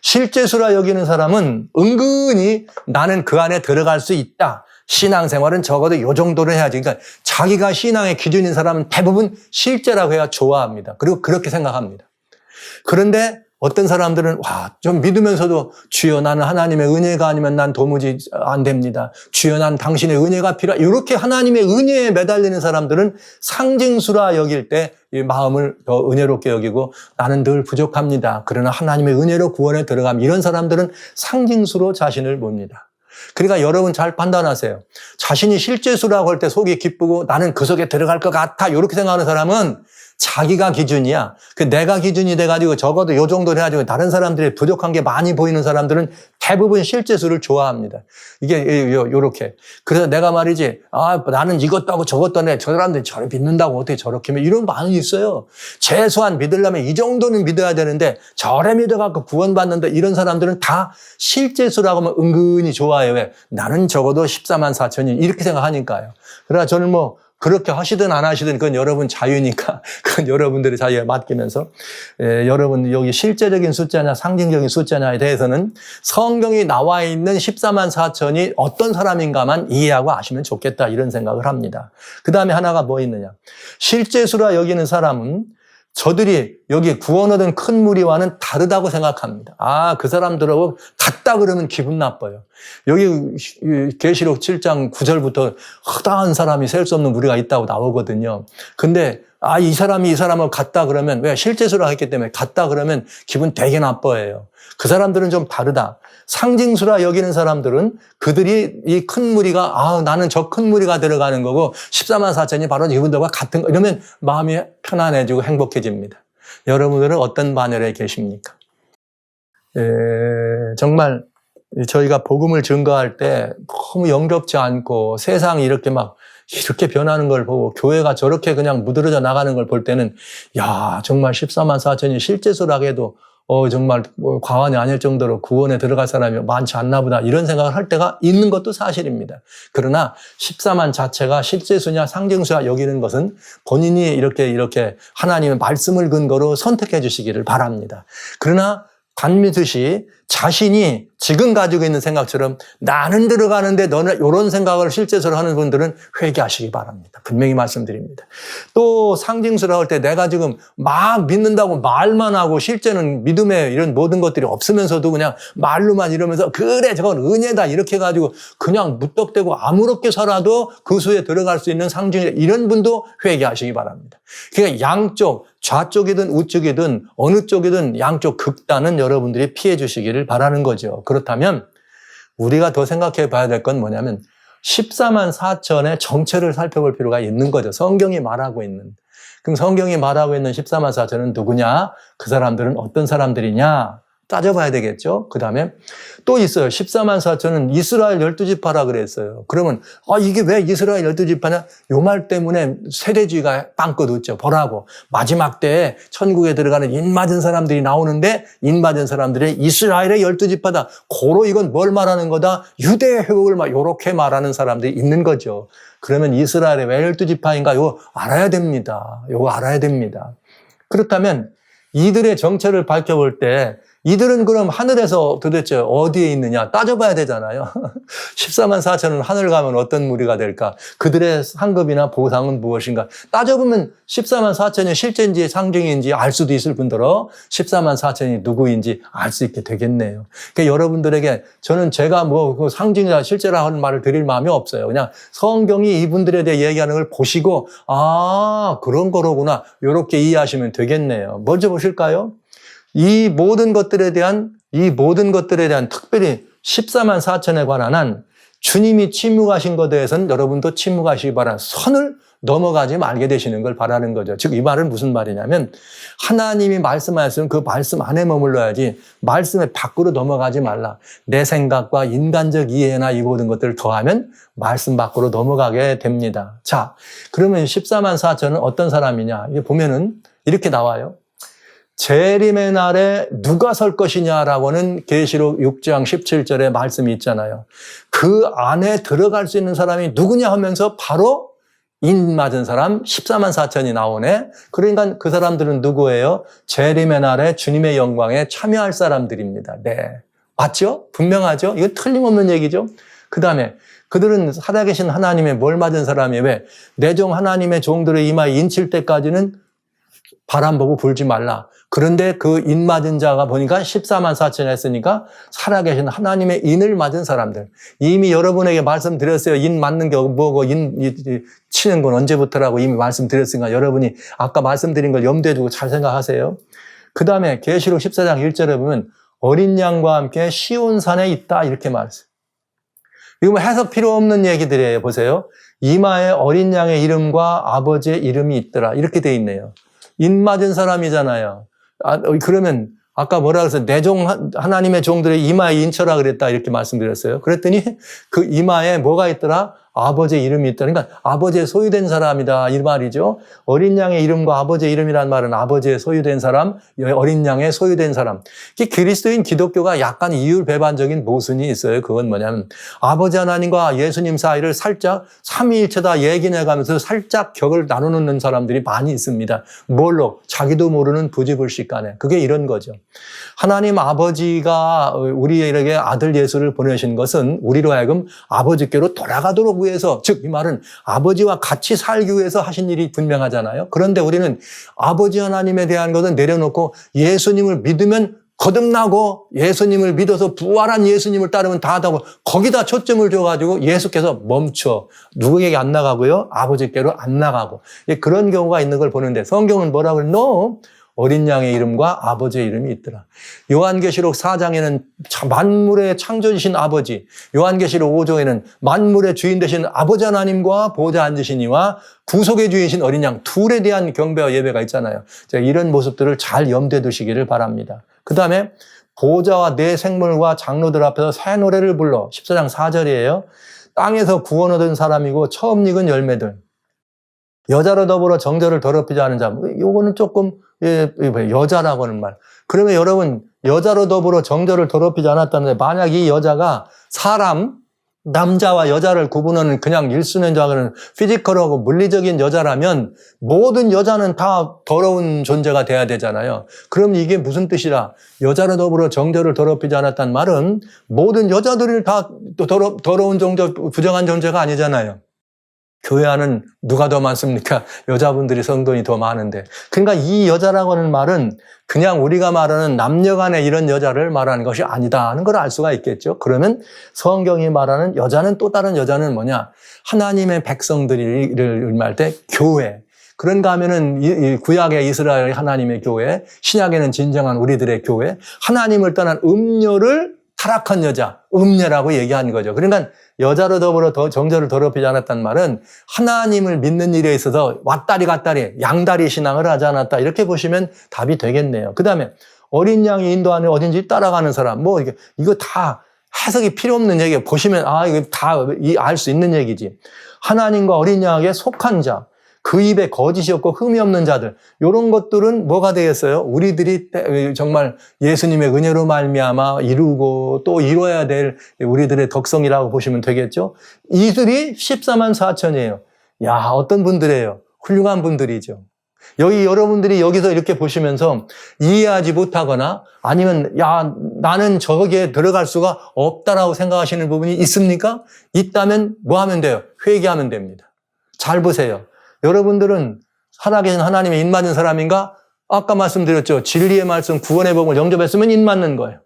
Speaker 1: 실제수라 여기는 사람은 은근히 나는 그 안에 들어갈 수 있다. 신앙생활은 적어도 이 정도는 해야지. 그러니까 자기가 신앙의 기준인 사람은 대부분 실제라고 해야 좋아합니다. 그리고 그렇게 생각합니다. 그런데 어떤 사람들은 좀 믿으면서도 주여 나는 하나님의 은혜가 아니면 난 도무지 안 됩니다. 주여 난 당신의 은혜가 필요하. 이렇게 하나님의 은혜에 매달리는 사람들은 상징수라 여길 때 이 마음을 더 은혜롭게 여기고 나는 늘 부족합니다. 그러나 하나님의 은혜로 구원에 들어가면 이런 사람들은 상징수로 자신을 봅니다. 그러니까 여러분 잘 판단하세요. 자신이 실제수라고 할 때 속이 기쁘고 나는 그 속에 들어갈 것 같아 이렇게 생각하는 사람은 자기가 기준이야. 그 내가 기준이 돼가지고 적어도 요 정도는 해가지고 다른 사람들이 부족한 게 많이 보이는 사람들은 대부분 실제수를 좋아합니다. 이게 요렇게. 그래서 내가 말이지, 나는 이것도 하고 저것도 해. 저 사람들이 저를 믿는다고 어떻게 저렇게 믿어. 이런 반응이 있어요. 최소한 믿으려면 이 정도는 믿어야 되는데 저래 믿어갖고 구원받는다. 이런 사람들은 다 실제수라고 하면 은근히 좋아해요. 왜? 나는 적어도 14만 4천이 이렇게 생각하니까요. 그러나 저는 그렇게 하시든 안 하시든 그건 여러분 자유니까 그건 여러분들의 자유에 맡기면서 여러분 여기 실제적인 숫자냐 상징적인 숫자냐에 대해서는 성경이 나와 있는 14만 4천이 어떤 사람인가만 이해하고 아시면 좋겠다 이런 생각을 합니다. 그 다음에 하나가 뭐 있느냐. 실제수라 여기는 사람은 저들이 여기 구원 얻은 큰 무리와는 다르다고 생각합니다. 그 사람들하고 같다 그러면 기분 나빠요. 여기 계시록 7장 9절부터 허다한 사람이 셀 수 없는 무리가 있다고 나오거든요. 근데 이 사람이 이 사람하고 같다 그러면 왜 실제수라 했기 때문에 같다 그러면 기분 되게 나빠해요. 그 사람들은 좀 다르다. 상징수라 여기는 사람들은 그들이 이 큰 무리가 나는 저 큰 무리가 들어가는 거고 14만 4천이 바로 이분들과 같은 거 이러면 마음이 편안해지고 행복해집니다. 여러분들은 어떤 반열에 계십니까? 정말 저희가 복음을 증거할 때 너무 영접지 않고 세상이 이렇게 변하는 걸 보고 교회가 저렇게 그냥 무드러져 나가는 걸 볼 때는 정말 14만 4천이 실제수라고 해도 정말 과언이 아닐 정도로 구원에 들어갈 사람이 많지 않나 보다 이런 생각을 할 때가 있는 것도 사실입니다. 그러나 14만 자체가 실제수냐 상징수냐 여기는 것은 본인이 이렇게 하나님의 말씀을 근거로 선택해 주시기를 바랍니다. 그러나 반드시 자신이 지금 가지고 있는 생각처럼 나는 들어가는데 너는 이런 생각을 실제수로 하는 분들은 회개하시기 바랍니다. 분명히 말씀드립니다. 또 상징수라고 할 때 내가 지금 막 믿는다고 말만 하고 실제는 믿음에 이런 모든 것들이 없으면서도 그냥 말로만 이러면서 그래 저건 은혜다 이렇게 해가지고 그냥 무턱대고 아무렇게 살아도 그 수에 들어갈 수 있는 상징 이런 분도 회개하시기 바랍니다. 그러니까 양쪽 좌쪽이든 우측이든 어느 쪽이든 양쪽 극단은 여러분들이 피해 주시기를 바라는 거죠. 그렇다면 우리가 더 생각해 봐야 될 건 뭐냐면 14만 4천의 정체를 살펴볼 필요가 있는 거죠. 성경이 말하고 있는. 그럼 성경이 말하고 있는 14만 4천은 누구냐? 그 사람들은 어떤 사람들이냐? 따져봐야 되겠죠. 그 다음에 또 있어요. 14만 4천은 이스라엘 12지파라 그랬어요. 그러면 이게 왜 이스라엘 12지파냐? 요 말 때문에 세대주의가 빵긋 웃죠. 보라고. 마지막 때에 천국에 들어가는 인 맞은 사람들이 나오는데 인 맞은 사람들의 이스라엘의 12지파다. 고로 이건 뭘 말하는 거다? 유대의 회복을 요렇게 말하는 사람들이 있는 거죠. 그러면 이스라엘의 왜 12지파인가? 요거 알아야 됩니다. 요거 알아야 됩니다. 그렇다면 이들의 정체를 밝혀볼 때 이들은 그럼 하늘에서 도대체 어디에 있느냐 따져봐야 되잖아요. 14만 4천은 하늘 가면 어떤 무리가 될까? 그들의 상급이나 보상은 무엇인가? 따져보면 14만 4천이 실제인지 상징인지 알 수도 있을 뿐더러 14만 4천이 누구인지 알 수 있게 되겠네요. 그러니까 여러분들에게 저는 제가 그 상징이나 실제라 하는 말을 드릴 마음이 없어요. 그냥 성경이 이분들에 대해 얘기하는 걸 보시고 그런 거로구나 이렇게 이해하시면 되겠네요. 먼저 보실까요? 이 모든 것들에 대한 특별히 14만 4천에 관한 한 주님이 침묵하신 것에 대해서는 여러분도 침묵하시기 바란 선을 넘어가지 말게 되시는 걸 바라는 거죠. 즉 이 말은 무슨 말이냐면 하나님이 말씀하셨으면 그 말씀 안에 머물러야지 말씀의 밖으로 넘어가지 말라. 내 생각과 인간적 이해나 이 모든 것들을 더하면 말씀 밖으로 넘어가게 됩니다. 자, 그러면 14만 4천은 어떤 사람이냐? 이게 보면은 이렇게 나와요. 재림의 날에 누가 설 것이냐라고는 계시록 6장 17절에 말씀이 있잖아요. 그 안에 들어갈 수 있는 사람이 누구냐 하면서 바로 인 맞은 사람 14만 4천이 나오네. 그러니까 그 사람들은 누구예요? 재림의 날에 주님의 영광에 참여할 사람들입니다. 네, 맞죠? 분명하죠? 이거 틀림없는 얘기죠. 그 다음에 그들은 살아계신 하나님의 뭘 맞은 사람이에요? 왜? 내 종 하나님의 종들의 이마에 인칠 때까지는 바람 보고 불지 말라. 그런데 그 인 맞은 자가 보니까 14만 4천 했으니까 살아계신 하나님의 인을 맞은 사람들. 이미 여러분에게 말씀드렸어요. 인 맞는 게 뭐고 인 치는 건 언제부터라고 이미 말씀드렸으니까 여러분이 아까 말씀드린 걸 염두에 두고 잘 생각하세요. 그 다음에 계시록 14장 1절에 보면 어린 양과 함께 시온산에 있다 이렇게 말했어요. 이거 뭐 해석 필요 없는 얘기들이에요. 보세요. 이마에 어린 양의 이름과 아버지의 이름이 있더라 이렇게 돼 있네요. 인 맞은 사람이잖아요. 그러면 아까 뭐라 그랬어요? 내 종 하나님의 종들의 이마에 인쳐라 그랬다 이렇게 말씀드렸어요. 그랬더니 그 이마에 뭐가 있더라? 아버지의 이름이 있다. 그러니까 아버지의 소유된 사람이다 이 말이죠. 어린 양의 이름과 아버지의 이름이란 말은 아버지의 소유된 사람, 어린 양의 소유된 사람. 그리스도인 기독교가 약간 이율배반적인 모순이 있어요. 그건 뭐냐면 아버지 하나님과 예수님 사이를 살짝 삼위일체다 얘기해가면서 살짝 격을 나누는 사람들이 많이 있습니다. 뭘로? 자기도 모르는 부지불식간에. 그게 이런 거죠. 하나님 아버지가 우리에게 아들 예수를 보내신 것은 우리로 하여금 아버지께로 돌아가도록 위해서, 즉 이 말은 아버지와 같이 살기 위해서 하신 일이 분명하잖아요. 그런데 우리는 아버지 하나님에 대한 것은 내려놓고 예수님을 믿으면 거듭나고 예수님을 믿어서 부활한 예수님을 따르면 다 하다고 거기다 초점을 줘가지고 예수께서 멈춰 누구에게 안 나가고요? 아버지께로 안 나가고 그런 경우가 있는 걸 보는데 성경은 뭐라고 그래? No. 어린 양의 이름과 아버지의 이름이 있더라. 요한계시록 4장에는 만물의 창조주신 아버지, 요한계시록 5장에는 만물의 주인 되신 아버지 하나님과 보좌 앉으신 이와 구속의 주인이신 어린 양 둘에 대한 경배와 예배가 있잖아요. 이런 모습들을 잘 염두에 두시기를 바랍니다. 그 다음에 보좌와 내 생물과 장로들 앞에서 새 노래를 불러 14장 4절이에요. 땅에서 구원 얻은 사람이고 처음 익은 열매들. 여자로 더불어 정절을 더럽히지 않은 자. 요거는 조금 여자라고 하는 말. 그러면 여러분 여자로 더불어 정절을 더럽히지 않았다는데 만약 이 여자가 사람 남자와 여자를 구분하는 그냥 일순환적인 피지컬하고 물리적인 여자라면 모든 여자는 다 더러운 존재가 돼야 되잖아요. 그럼 이게 무슨 뜻이라? 여자로 더불어 정절을 더럽히지 않았다는 말은 모든 여자들이 다 더러운 존재, 부정한 존재가 아니잖아요. 교회 안은 누가 더 많습니까? 여자분들이 성도니 더 많은데. 그러니까 이 여자라고 하는 말은 그냥 우리가 말하는 남녀 간의 이런 여자를 말하는 것이 아니다 하는 걸 알 수가 있겠죠. 그러면 성경이 말하는 여자는 또 다른 여자는 뭐냐? 하나님의 백성들을 의미할 때 교회. 그런가 하면은 이 구약의 이스라엘 하나님의 교회, 신약에는 진정한 우리들의 교회, 하나님을 떠난 음녀를 타락한 여자, 음녀라고 얘기하는 거죠. 그러니까 여자로 더불어 정절을 더럽히지 않았단 말은 하나님을 믿는 일에 있어서 왔다리 갔다리 양다리 신앙을 하지 않았다 이렇게 보시면 답이 되겠네요. 그 다음에 어린 양이 인도하는 어딘지 따라가는 사람. 뭐 이거 다 해석이 필요 없는 얘기예요. 보시면 이거 다 알 수 있는 얘기지. 하나님과 어린 양에게 속한 자, 그 입에 거짓이 없고 흠이 없는 자들, 이런 것들은 뭐가 되겠어요? 우리들이 정말 예수님의 은혜로 말미암아 이루고 또 이뤄야 될 우리들의 덕성이라고 보시면 되겠죠. 이들이 14만 4천이에요. 야, 어떤 분들이에요? 훌륭한 분들이죠. 여러분들이 여기서 이렇게 보시면서 이해하지 못하거나 아니면 나는 저기에 들어갈 수가 없다라고 생각하시는 부분이 있습니까? 있다면 뭐 하면 돼요? 회개하면 됩니다. 잘 보세요. 여러분들은 살아계신 하나님의 인 맞은 사람인가? 아까 말씀드렸죠. 진리의 말씀, 구원의 복음을 영접했으면 인 맞는 거예요.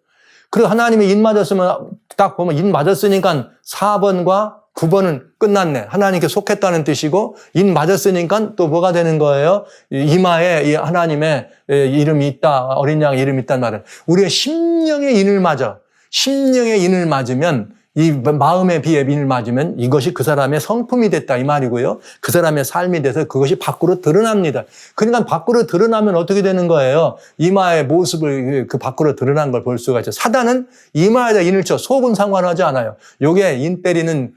Speaker 1: 그리고 하나님의 인 맞았으면 딱 보면 인 맞았으니까 4번과 9번은 끝났네. 하나님께 속했다는 뜻이고 인 맞았으니까 또 뭐가 되는 거예요? 이마에 이 하나님의 이름이 있다. 어린 양의 이름이 있다는 말은 우리의 심령의 인을 맞아. 심령의 인을 맞으면 이 마음의 비에 인을 맞으면 이것이 그 사람의 성품이 됐다 이 말이고요. 그 사람의 삶이 돼서 그것이 밖으로 드러납니다. 그러니까 밖으로 드러나면 어떻게 되는 거예요? 이마의 모습을 그 밖으로 드러난 걸 볼 수가 있죠. 사단은 이마에다 인을 쳐. 속은 상관하지 않아요. 요게 인 때리는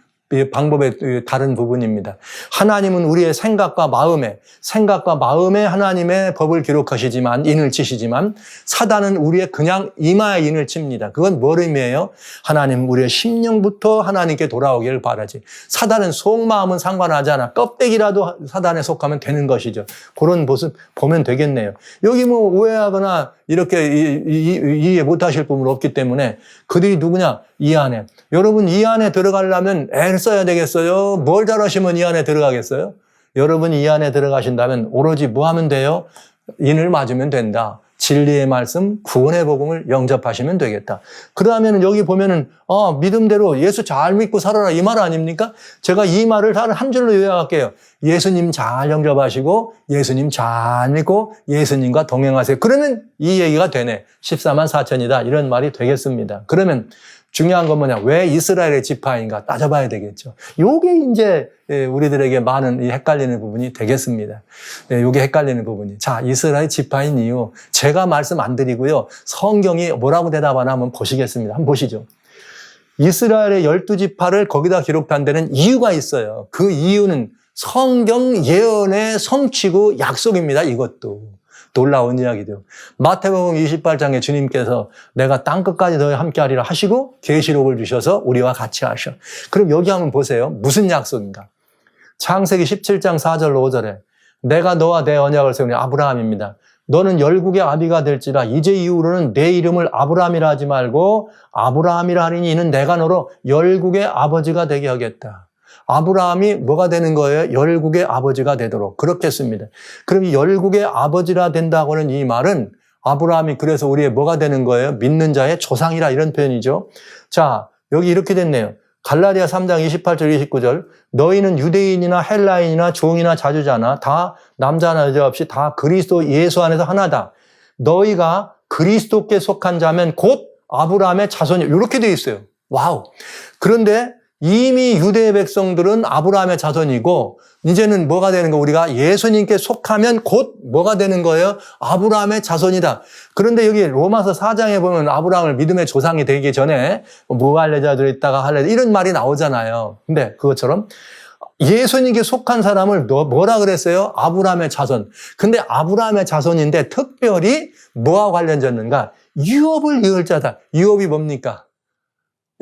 Speaker 1: 방법의 다른 부분입니다. 하나님은 우리의 생각과 마음에 하나님의 법을 기록하시지만, 인을 치시지만, 사단은 우리의 그냥 이마에 인을 칩니다. 그건 뭘 의미해요? 하나님, 우리의 심령부터 하나님께 돌아오기를 바라지. 사단은 속마음은 상관하지 않아. 껍데기라도 사단에 속하면 되는 것이죠. 그런 모습 보면 되겠네요. 여기 뭐 오해하거나 이렇게 이해 못하실 부분 없기 때문에 그들이 누구냐? 이 안에. 여러분 이 안에 들어가려면 애를 써야 되겠어요? 뭘 잘하시면 이 안에 들어가겠어요? 여러분 이 안에 들어가신다면 오로지 뭐 하면 돼요? 인을 맞으면 된다. 진리의 말씀, 구원의 복음을 영접하시면 되겠다. 그러면 여기 보면은 믿음대로 예수 잘 믿고 살아라 이 말 아닙니까? 제가 이 말을 한 줄로 요약할게요. 예수님 잘 영접하시고 예수님 잘 믿고 예수님과 동행하세요. 그러면 이 얘기가 되네. 14만 4천이다. 이런 말이 되겠습니다. 그러면 중요한 건 뭐냐? 왜 이스라엘의 지파인가 따져봐야 되겠죠. 요게 이제 우리들에게 많은 이 헷갈리는 부분이 되겠습니다. 요게 헷갈리는 부분이. 자, 이스라엘 지파인 이유. 제가 말씀 안 드리고요. 성경이 뭐라고 대답하나 한번 보시겠습니다. 한번 보시죠. 이스라엘의 12지파를 거기다 기록한 데는 이유가 있어요. 그 이유는 성경 예언의 성취고 약속입니다. 이것도. 놀라운 이야기죠. 마태복음 28장에 주님께서 내가 땅끝까지 너희와 함께하리라 하시고 계시록을 주셔서 우리와 같이 하셔. 그럼 여기 한번 보세요. 무슨 약속인가? 창세기 17장 4절 5절에 내가 너와 내 언약을 세우니 아브라함입니다. 너는 열국의 아비가 될지라 이제 이후로는 내 이름을 아브라함이라 하지 말고 아브라함이라 하리니 이는 내가 너로 열국의 아버지가 되게 하겠다. 아브라함이 뭐가 되는 거예요? 열국의 아버지가 되도록. 그렇게 했습니다. 그럼 이 열국의 아버지라 된다고 하는 이 말은 아브라함이 그래서 우리의 뭐가 되는 거예요? 믿는 자의 조상이라 이런 표현이죠. 자, 여기 이렇게 됐네요. 갈라디아 3장 28절 29절 너희는 유대인이나 헬라인이나 종이나 자주자나 다 남자나 여자 없이 다 그리스도 예수 안에서 하나다. 너희가 그리스도께 속한 자면 곧 아브라함의 자손이 이렇게 돼 있어요. 와우. 그런데 이미 유대 백성들은 아브라함의 자손이고 이제는 뭐가 되는 거? 우리가 예수님께 속하면 곧 뭐가 되는 거예요? 아브라함의 자손이다. 그런데 여기 로마서 4장에 보면 아브라함을 믿음의 조상이 되기 전에 무할례자들 있다가 할례 이런 말이 나오잖아요. 근데 그것처럼 예수님께 속한 사람을 뭐라 그랬어요? 아브라함의 자손. 근데 아브라함의 자손인데 특별히 뭐와 관련졌는가? 유업을 이을 자다. 유업이 뭡니까?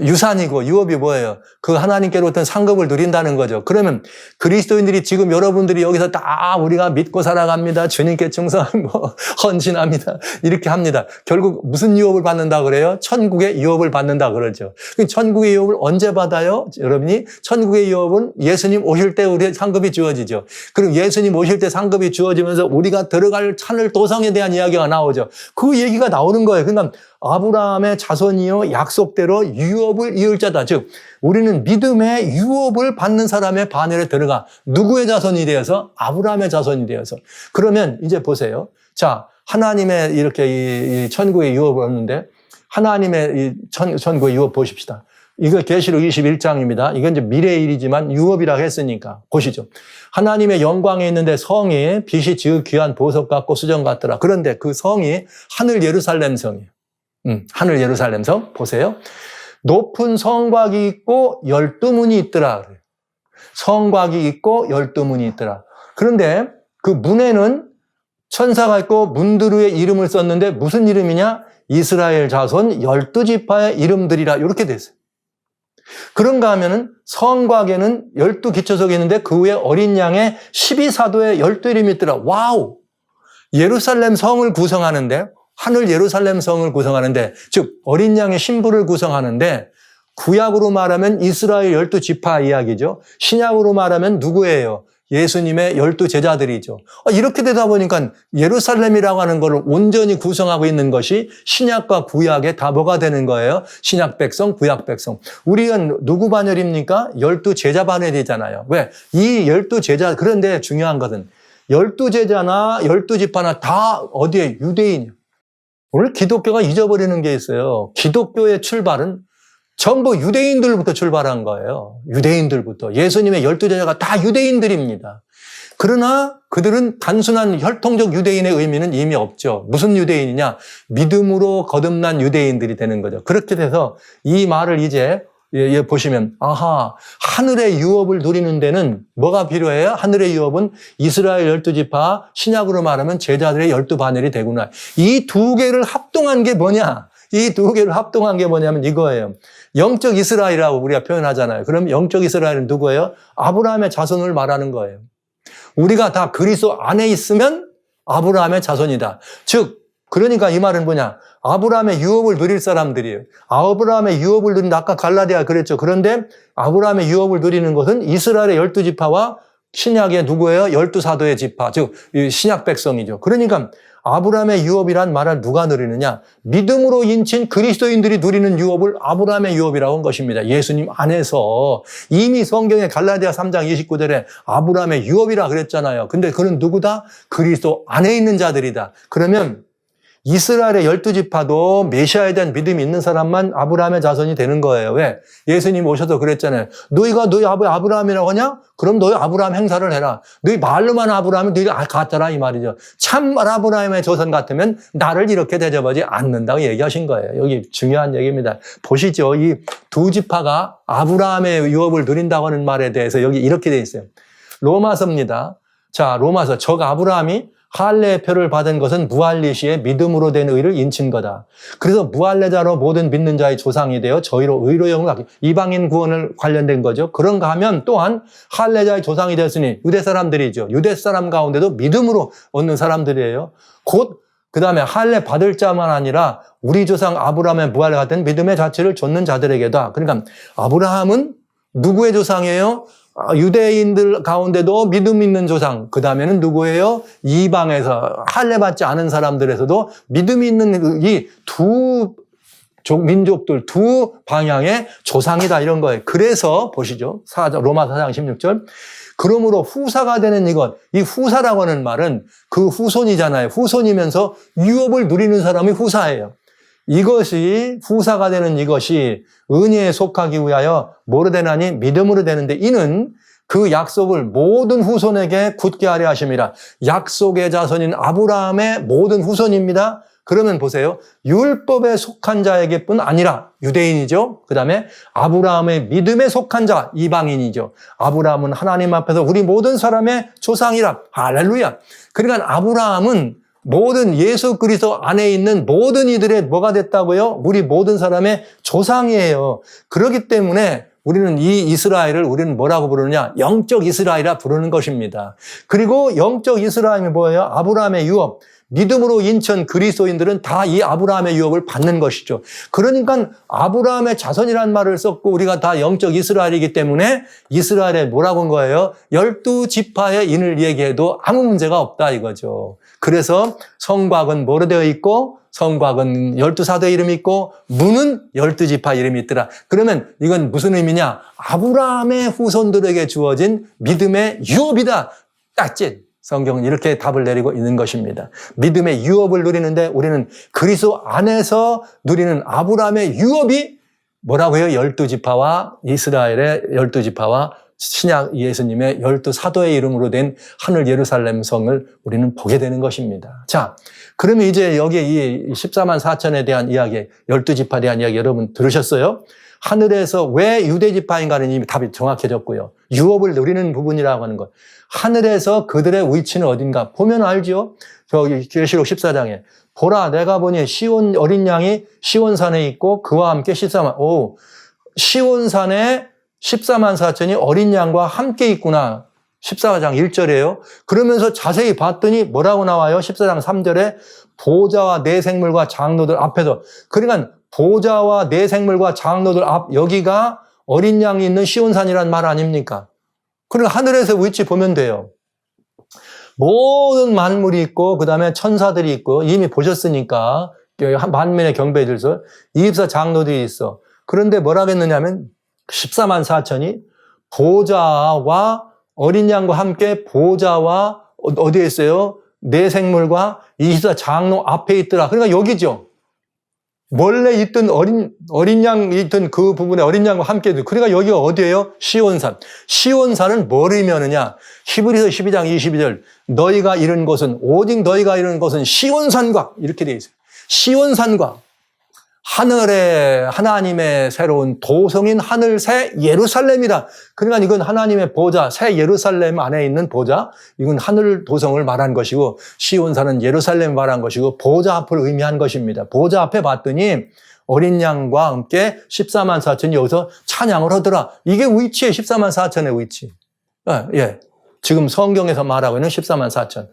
Speaker 1: 유산이고 유업이 뭐예요? 그 하나님께로부터 상급을 누린다는 거죠. 그러면 그리스도인들이 지금 여러분들이 여기서 다 우리가 믿고 살아갑니다. 주님께 충성하고 헌신합니다. 이렇게 합니다. 결국 무슨 유업을 받는다 그래요? 천국의 유업을 받는다 그러죠. 천국의 유업을 언제 받아요? 여러분이 천국의 유업은 예수님 오실 때 우리의 상급이 주어지죠. 그리고 예수님 오실 때 상급이 주어지면서 우리가 들어갈 하늘 도성에 대한 이야기가 나오죠. 그 얘기가 나오는 거예요. 그러니까 아브라함의 자손이요 약속대로 유업을 이을 자다. 즉 우리는 믿음의 유업을 받는 사람의 반열에 들어가. 누구의 자손이 되어서? 아브라함의 자손이 되어서. 그러면 이제 보세요. 자, 하나님의 이렇게 이 천국의 유업을 얻는데 하나님의 이 천국의 유업 보십시다. 이거 계시록 21장입니다. 이건 이제 미래의 일이지만 유업이라고 했으니까 보시죠. 하나님의 영광에 있는데 성이 빛이 지극 귀한 보석 같고 수정 같더라. 그런데 그 성이 하늘 예루살렘 성이에요. 하늘 예루살렘 성 보세요. 높은 성곽이 있고 12문이 있더라. 성곽이 있고 12문이 있더라. 그런데 그 문에는 천사가 있고 문드루의 이름을 썼는데 무슨 이름이냐? 이스라엘 자손 12지파의 이름들이라 이렇게 됐어요. 그런가 하면은 성곽에는 12기초석이 있는데 그 위에 어린 양의 12사도의 12이름이 있더라. 와우! 예루살렘 성을 구성하는데 하늘 예루살렘 성을 구성하는데 즉 어린 양의 신부를 구성하는데 구약으로 말하면 이스라엘 12지파 이야기죠. 신약으로 말하면 누구예요? 예수님의 12제자들이죠. 이렇게 되다 보니까 예루살렘이라고 하는 것을 온전히 구성하고 있는 것이 신약과 구약의 다 뭐가 되는 거예요? 신약 백성, 구약 백성. 우리는 누구 반열입니까? 12제자 반열이잖아요. 왜? 이 12제자, 그런데 중요한 것은 12제자나 12지파나 다 어디에? 유대인이에요. 오늘 기독교가 잊어버리는 게 있어요. 기독교의 출발은 전부 유대인들부터 출발한 거예요. 유대인들부터. 예수님의 12제자가 다 유대인들입니다. 그러나 그들은 단순한 혈통적 유대인의 의미는 이미 없죠. 무슨 유대인이냐? 믿음으로 거듭난 유대인들이 되는 거죠. 그렇게 돼서 이 말을 이제 보시면 아하, 하늘의 유업을 누리는 데는 뭐가 필요해요? 하늘의 유업은 이스라엘 12지파, 신약으로 말하면 제자들의 12반열이 되구나. 이 두 개를 합동한 게 뭐냐? 이 두 개를 합동한 게 뭐냐면 이거예요. 영적 이스라엘이라고 우리가 표현하잖아요. 그럼 영적 이스라엘은 누구예요? 아브라함의 자손을 말하는 거예요. 우리가 다 그리스도 안에 있으면 아브라함의 자손이다. 즉, 그러니까 이 말은 뭐냐? 아브라함의 유업을 누릴 사람들이에요. 아브라함의 유업을 누린다. 아까 갈라디아 그랬죠. 그런데 아브라함의 유업을 누리는 것은 이스라엘의 12지파와 신약의 누구예요? 12사도의 지파, 즉 신약 백성이죠. 그러니까 아브라함의 유업이란 말을 누가 누리느냐? 믿음으로 인친 그리스도인들이 누리는 유업을 아브라함의 유업이라고 한 것입니다. 예수님 안에서 이미 성경에 갈라디아 3장 29절에 아브라함의 유업이라 그랬잖아요. 근데 그는 누구다? 그리스도 안에 있는 자들이다. 그러면 이스라엘의 12지파도 메시아에 대한 믿음이 있는 사람만 아브라함의 자손이 되는 거예요. 왜? 예수님 오셔서 그랬잖아요. 너희가 너희 아브라함이라고 하냐? 그럼 너희 아브라함 행사를 해라. 너희 말로만 아브라함은 너희 가짜라 이 말이죠. 참말 아브라함의 조선 같으면 나를 이렇게 대접하지 않는다고 얘기하신 거예요. 여기 중요한 얘기입니다. 보시죠. 이 두 지파가 아브라함의 유업을 누린다고 하는 말에 대해서 여기 이렇게 돼 있어요. 로마서입니다. 자, 로마서. 적 아브라함이 할례의 표를 받은 것은 무할리시의 믿음으로 된 의를 인친 거다. 그래서 무할례자로 모든 믿는 자의 조상이 되어 저희로 의로 영을 갖게 이방인 구원을 관련된 거죠. 그런가 하면 또한 할례자의 조상이 되었으니 유대 사람들이죠. 유대 사람 가운데도 믿음으로 얻는 사람들이에요. 곧 그 다음에 할례 받을 자만 아니라 우리 조상 아브라함의 무할례 같은 믿음의 자체를 좇는 자들에게다. 그러니까 아브라함은 누구의 조상이에요? 유대인들 가운데도 믿음 있는 조상. 그 다음에는 누구예요? 이방에서 할례 받지 않은 사람들에서도 믿음 있는 이 두 민족들 두 방향의 조상이다 이런 거예요. 그래서 보시죠. 로마 4장 16절. 그러므로 후사가 되는 이것, 이 후사라고 하는 말은 그 후손이잖아요. 후손이면서 유업을 누리는 사람이 후사예요. 이것이 후사가 되는 이것이 은혜에 속하기 위하여 뭐로 되나니 믿음으로 되는데 이는 그 약속을 모든 후손에게 굳게 하려 하심이라. 약속의 자손인 아브라함의 모든 후손입니다. 그러면 보세요. 율법에 속한 자에게뿐 아니라 유대인이죠. 그 다음에 아브라함의 믿음에 속한 자 이방인이죠. 아브라함은 하나님 앞에서 우리 모든 사람의 조상이라. 할렐루야. 그러니까 아브라함은 모든 예수 그리스도 안에 있는 모든 이들의 뭐가 됐다고요? 우리 모든 사람의 조상이에요. 그렇기 때문에 우리는 이 이스라엘을 우리는 뭐라고 부르느냐? 영적 이스라엘이라 부르는 것입니다. 그리고 영적 이스라엘이 뭐예요? 아브라함의 유업. 믿음으로 인천 그리스도인들은 다 이 아브라함의 유업을 받는 것이죠. 그러니까 아브라함의 자손이라는 말을 썼고 우리가 다 영적 이스라엘이기 때문에 이스라엘에 뭐라고 한 거예요? 12지파의 인을 얘기해도 아무 문제가 없다 이거죠. 그래서 성곽은 뭐로 되어 있고 성곽은 12사도의 이름이 있고 문은 12지파 이름이 있더라. 그러면 이건 무슨 의미냐? 아브라함의 후손들에게 주어진 믿음의 유업이다. 딱지. 성경은 이렇게 답을 내리고 있는 것입니다. 믿음의 유업을 누리는데 우리는 그리스도 안에서 누리는 아브라함의 유업이 뭐라고요? 12지파와 이스라엘의 12지파와 신약 예수님의 12사도의 이름으로 된 하늘 예루살렘 성을 우리는 보게 되는 것입니다. 자, 그러면 이제 여기에 이 14만 4천에 대한 이야기, 12지파에 대한 이야기 여러분 들으셨어요? 하늘에서 왜 유대지파인가는 이미 답이 정확해졌고요. 유업을 누리는 부분이라고 하는 것. 하늘에서 그들의 위치는 어딘가 보면 알죠? 저기 계시록 14장에 보라 내가 보니 시온 어린 양이 시온산에 있고 그와 함께 14만 시온산에 14만 4천이 어린 양과 함께 있구나. 14장 1절이에요. 그러면서 자세히 봤더니 뭐라고 나와요? 14장 3절에 보좌와 네 생물과 장로들 앞에서. 그러니까 보좌와 네 생물과 장로들 앞, 여기가 어린 양이 있는 시온산이란 말 아닙니까? 그러니까 하늘에서 위치 보면 돼요. 모든 만물이 있고 그 다음에 천사들이 있고 이미 보셨으니까 만민의 경배에 들서 24 장로들이 있어. 그런데 뭐라고 했느냐면 14만 4천이 보좌와 어린 양과 함께 보좌와 어디에 있어요? 네 생물과 24 장로 앞에 있더라. 그러니까 여기죠. 원래 있던 어린 양 있던 그 부분에 어린 양과 함께 그러니까 여기가 어디예요? 시온산. 시온산은 뭘 의미하느냐? 히브리서 12장 22절 너희가 이른 곳은 오직 너희가 이른 곳은 시온산과 이렇게 되어 있어요. 시온산과 하늘의 하나님의 새로운 도성인 하늘 새 예루살렘이다. 그러니까 이건 하나님의 보좌, 새 예루살렘 안에 있는 보좌, 이건 하늘 도성을 말한 것이고 시온산은 예루살렘을 말한 것이고 보좌 앞을 의미한 것입니다. 보좌 앞에 봤더니 어린 양과 함께 14만 4천이 여기서 찬양을 하더라. 이게 위치에 14만 4천의 위치. 예. 지금 성경에서 말하고 있는 14만 4천.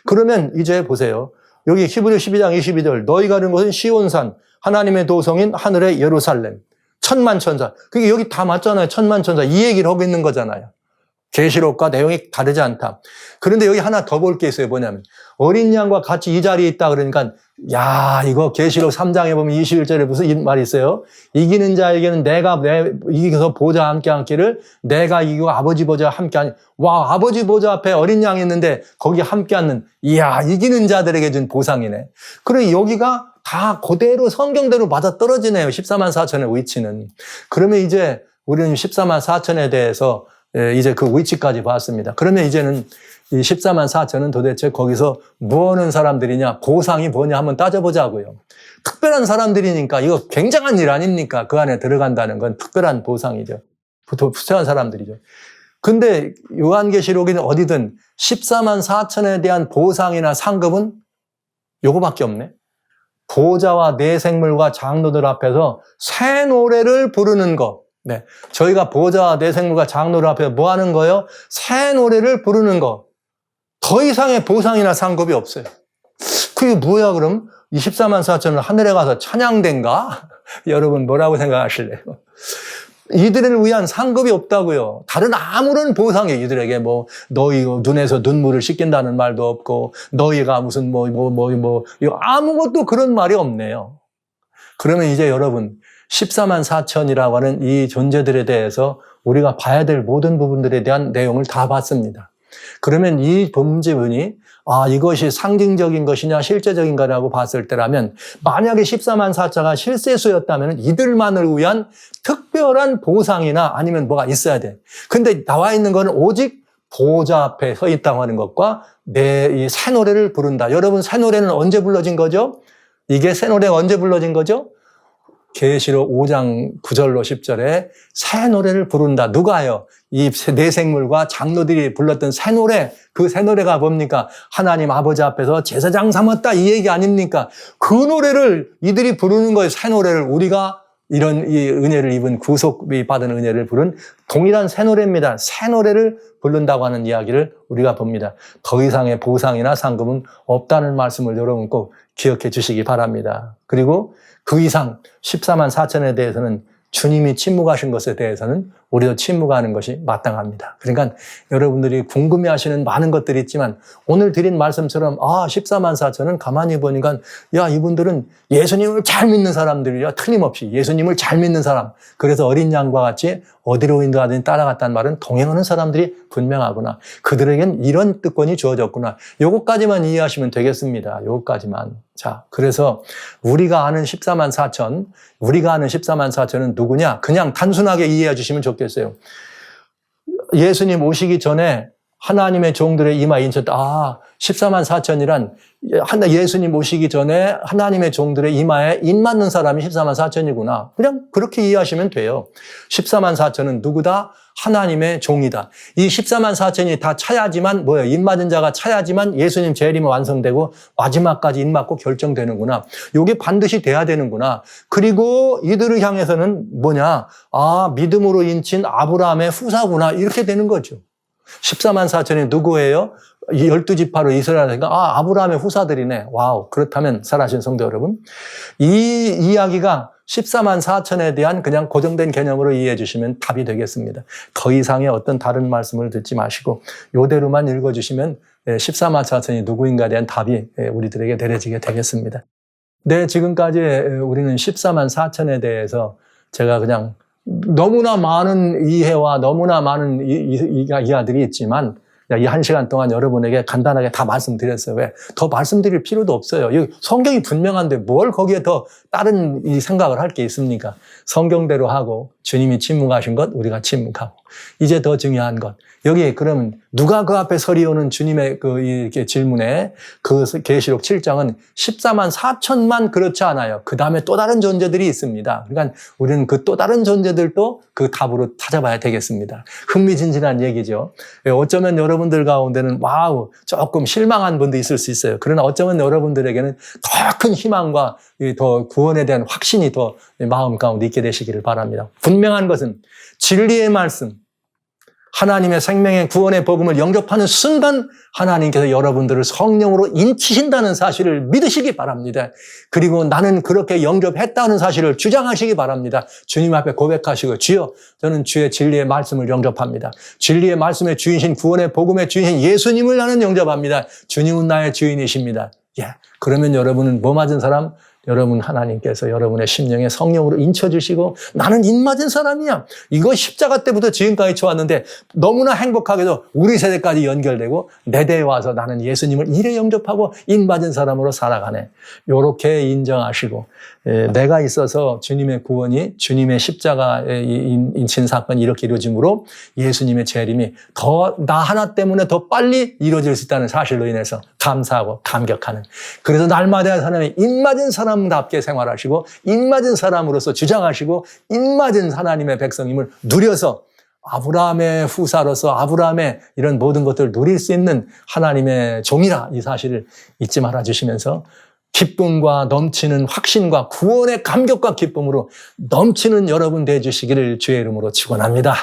Speaker 1: 그러면 이제 보세요. 여기 히브리 12장 22절 너희가 이른 곳은 시온산 하나님의 도성인 하늘의 예루살렘. 천만 천사. 그게 여기 다 맞잖아요. 천만 천사. 이 얘기를 하고 있는 거잖아요. 계시록과 내용이 다르지 않다. 그런데 여기 하나 더 볼 게 있어요. 뭐냐면 어린 양과 같이 이 자리에 있다 그러니까 야 이거 계시록 3장에 보면 21절에 무슨 말이 있어요. 이기는 자에게는 내가 이기서 보좌 함께 앉기를 내가 이기고 아버지 보좌 함께 앉 와 아버지 보좌 앞에 어린 양이 있는데 거기 함께 앉는 이야 이기는 자들에게 준 보상이네. 그래 여기가 다 그대로 성경대로 맞아떨어지네요. 14만 4천의 위치는. 그러면 이제 우리는 14만 4천에 대해서 이제 그 위치까지 봤습니다. 그러면 이제는 이 14만 4천은 도대체 거기서 뭐 하는 사람들이냐, 보상이 뭐냐 한번 따져보자고요. 특별한 사람들이니까 이거 굉장한 일 아닙니까? 그 안에 들어간다는 건 특별한 보상이죠. 특별한 사람들이죠. 근데 요한계시록에는 어디든 14만 4천에 대한 보상이나 상급은 요거밖에 없네. 보좌와 네 생물과 장로들 앞에서 새 노래를 부르는 것. 네. 저희가 보좌와 네 생물과 장로들 앞에 뭐 하는 거예요? 새 노래를 부르는 것. 더 이상의 보상이나 상급이 없어요. 그게 뭐야, 그럼? 24만 4천은 하늘에 가서 찬양된가? 여러분, 뭐라고 생각하실래요? 이들을 위한 상급이 없다고요. 다른 아무런 보상이 이들에게 뭐 너희 눈에서 눈물을 씻긴다는 말도 없고 너희가 무슨 아무것도 그런 말이 없네요. 그러면 이제 여러분 14만 4천이라고 하는 이 존재들에 대해서 우리가 봐야 될 모든 부분들에 대한 내용을 다 봤습니다. 그러면 이 본질이 이것이 상징적인 것이냐 실제적인가라고 봤을 때라면 만약에 14만 4천가 실세수였다면 이들만을 위한 특별한 보상이나 아니면 뭐가 있어야 돼. 근데 나와 있는 거는 오직 보좌 앞에 서 있다고 하는 것과 이 새 노래를 부른다. 여러분 새 노래는 언제 불러진 거죠? 이게 새 노래가 언제 불러진 거죠? 계시록 5장 9절로 10절에 새 노래를 부른다. 누가요? 이 네 생물과 장로들이 불렀던 새 노래, 그 새 노래가 뭡니까? 하나님 아버지 앞에서 제사장 삼았다 이 얘기 아닙니까? 그 노래를 이들이 부르는 거예요. 새 노래를 우리가 이런 이 은혜를 입은 구속이 받은 은혜를 부른 동일한 새 노래입니다. 새 노래를 부른다고 하는 이야기를 우리가 봅니다. 더 이상의 보상이나 상급은 없다는 말씀을 여러분 꼭 기억해 주시기 바랍니다. 그리고 그 이상 14만 4천에 대해서는 주님이 침묵하신 것에 대해서는 우리도 침묵하는 것이 마땅합니다. 그러니까 여러분들이 궁금해하시는 많은 것들이 있지만 오늘 드린 말씀처럼 14만 4천은 가만히 보니까 야, 이분들은 예수님을 잘 믿는 사람들이야. 틀림없이 예수님을 잘 믿는 사람. 그래서 어린 양과 같이 어디로 인도하든지 따라갔다는 말은 동행하는 사람들이 분명하구나. 그들에겐 이런 특권이 주어졌구나. 요것까지만 이해하시면 되겠습니다. 요것까지만. 자, 그래서 우리가 아는 14만 4천은 누구냐? 그냥 단순하게 이해해 주시면 좋겠어요. 예수님 오시기 전에 하나님의 종들의 이마에 인쳤다. 14만 4천이란 예수님 오시기 전에 하나님의 종들의 이마에 인 맞는 사람이 14만 4천이구나. 그냥 그렇게 이해하시면 돼요. 14만 4천은 누구다? 하나님의 종이다. 이 14만 4천이 다 차야지만 인 맞은 자가 차야지만 예수님 재림이 완성되고 마지막까지 인 맞고 결정되는구나. 이게 반드시 돼야 되는구나. 그리고 이들을 향해서는 믿음으로 인친 아브라함의 후사구나. 이렇게 되는 거죠. 14만 4천이 누구예요? 12지파로 이스라엘이니까 아브라함의 후사들이네. 와우. 그렇다면 살아신 성도 여러분, 이 이야기가 14만 4천에 대한 그냥 고정된 개념으로 이해해 주시면 답이 되겠습니다. 더 이상의 어떤 다른 말씀을 듣지 마시고 이대로만 읽어주시면 14만 4천이 누구인가에 대한 답이 우리들에게 내려지게 되겠습니다. 네, 지금까지 우리는 14만 4천에 대해서 제가 그냥 너무나 많은 이해와 너무나 많은 이야기들이 있지만 이 1시간 동안 여러분에게 간단하게 다 말씀드렸어요. 왜? 더 말씀드릴 필요도 없어요. 성경이 분명한데 뭘 거기에 더 다른 생각을 할 게 있습니까? 성경대로 하고 주님이 침묵하신 것 우리가 침묵하고 이제 더 중요한 것 여기 그러면 누가 그 앞에 서리오는 주님의 이렇게 질문에 그 계시록 7장은 14만 4천만 그렇지 않아요. 그 다음에 또 다른 존재들이 있습니다. 그러니까 우리는 그 또 다른 존재들도 그 답으로 찾아봐야 되겠습니다. 흥미진진한 얘기죠. 어쩌면 여러분들 가운데는 조금 실망한 분도 있을 수 있어요. 그러나 어쩌면 여러분들에게는 더 큰 희망과 더 구원에 대한 확신이 더 마음 가운데 있게 되시기를 바랍니다. 분명한 것은 진리의 말씀, 하나님의 생명의 구원의 복음을 영접하는 순간 하나님께서 여러분들을 성령으로 인치신다는 사실을 믿으시기 바랍니다. 그리고 나는 그렇게 영접했다는 사실을 주장하시기 바랍니다. 주님 앞에 고백하시고 주여 저는 주의 진리의 말씀을 영접합니다. 진리의 말씀의 주인이신 구원의 복음의 주인이신 예수님을 나는 영접합니다. 주님은 나의 주인이십니다. 그러면 여러분은 뭐 맞은 사람? 여러분 하나님께서 여러분의 심령에 성령으로 인쳐주시고 나는 인 맞은 사람이야. 이거 십자가 때부터 지금까지 쳐왔는데 너무나 행복하게도 우리 세대까지 연결되고 내 대에 와서 나는 예수님을 이래 영접하고 인 맞은 사람으로 살아가네. 이렇게 인정하시고 내가 있어서 주님의 구원이 주님의 십자가의 인친 사건이 이렇게 이루어짐으로 예수님의 재림이 더 나 하나 때문에 더 빨리 이루어질 수 있다는 사실로 인해서 감사하고 감격하는 그래서 날마다 사람이 인 맞은 사람답게 생활하시고 인 맞은 사람으로서 주장하시고 인 맞은 하나님의 백성임을 누려서 아브라함의 후사로서 아브라함의 이런 모든 것들을 누릴 수 있는 하나님의 종이라 이 사실을 잊지 말아 주시면서 기쁨과 넘치는 확신과 구원의 감격과 기쁨으로 넘치는 여러분 되어주시기를 주의 이름으로 축원합니다.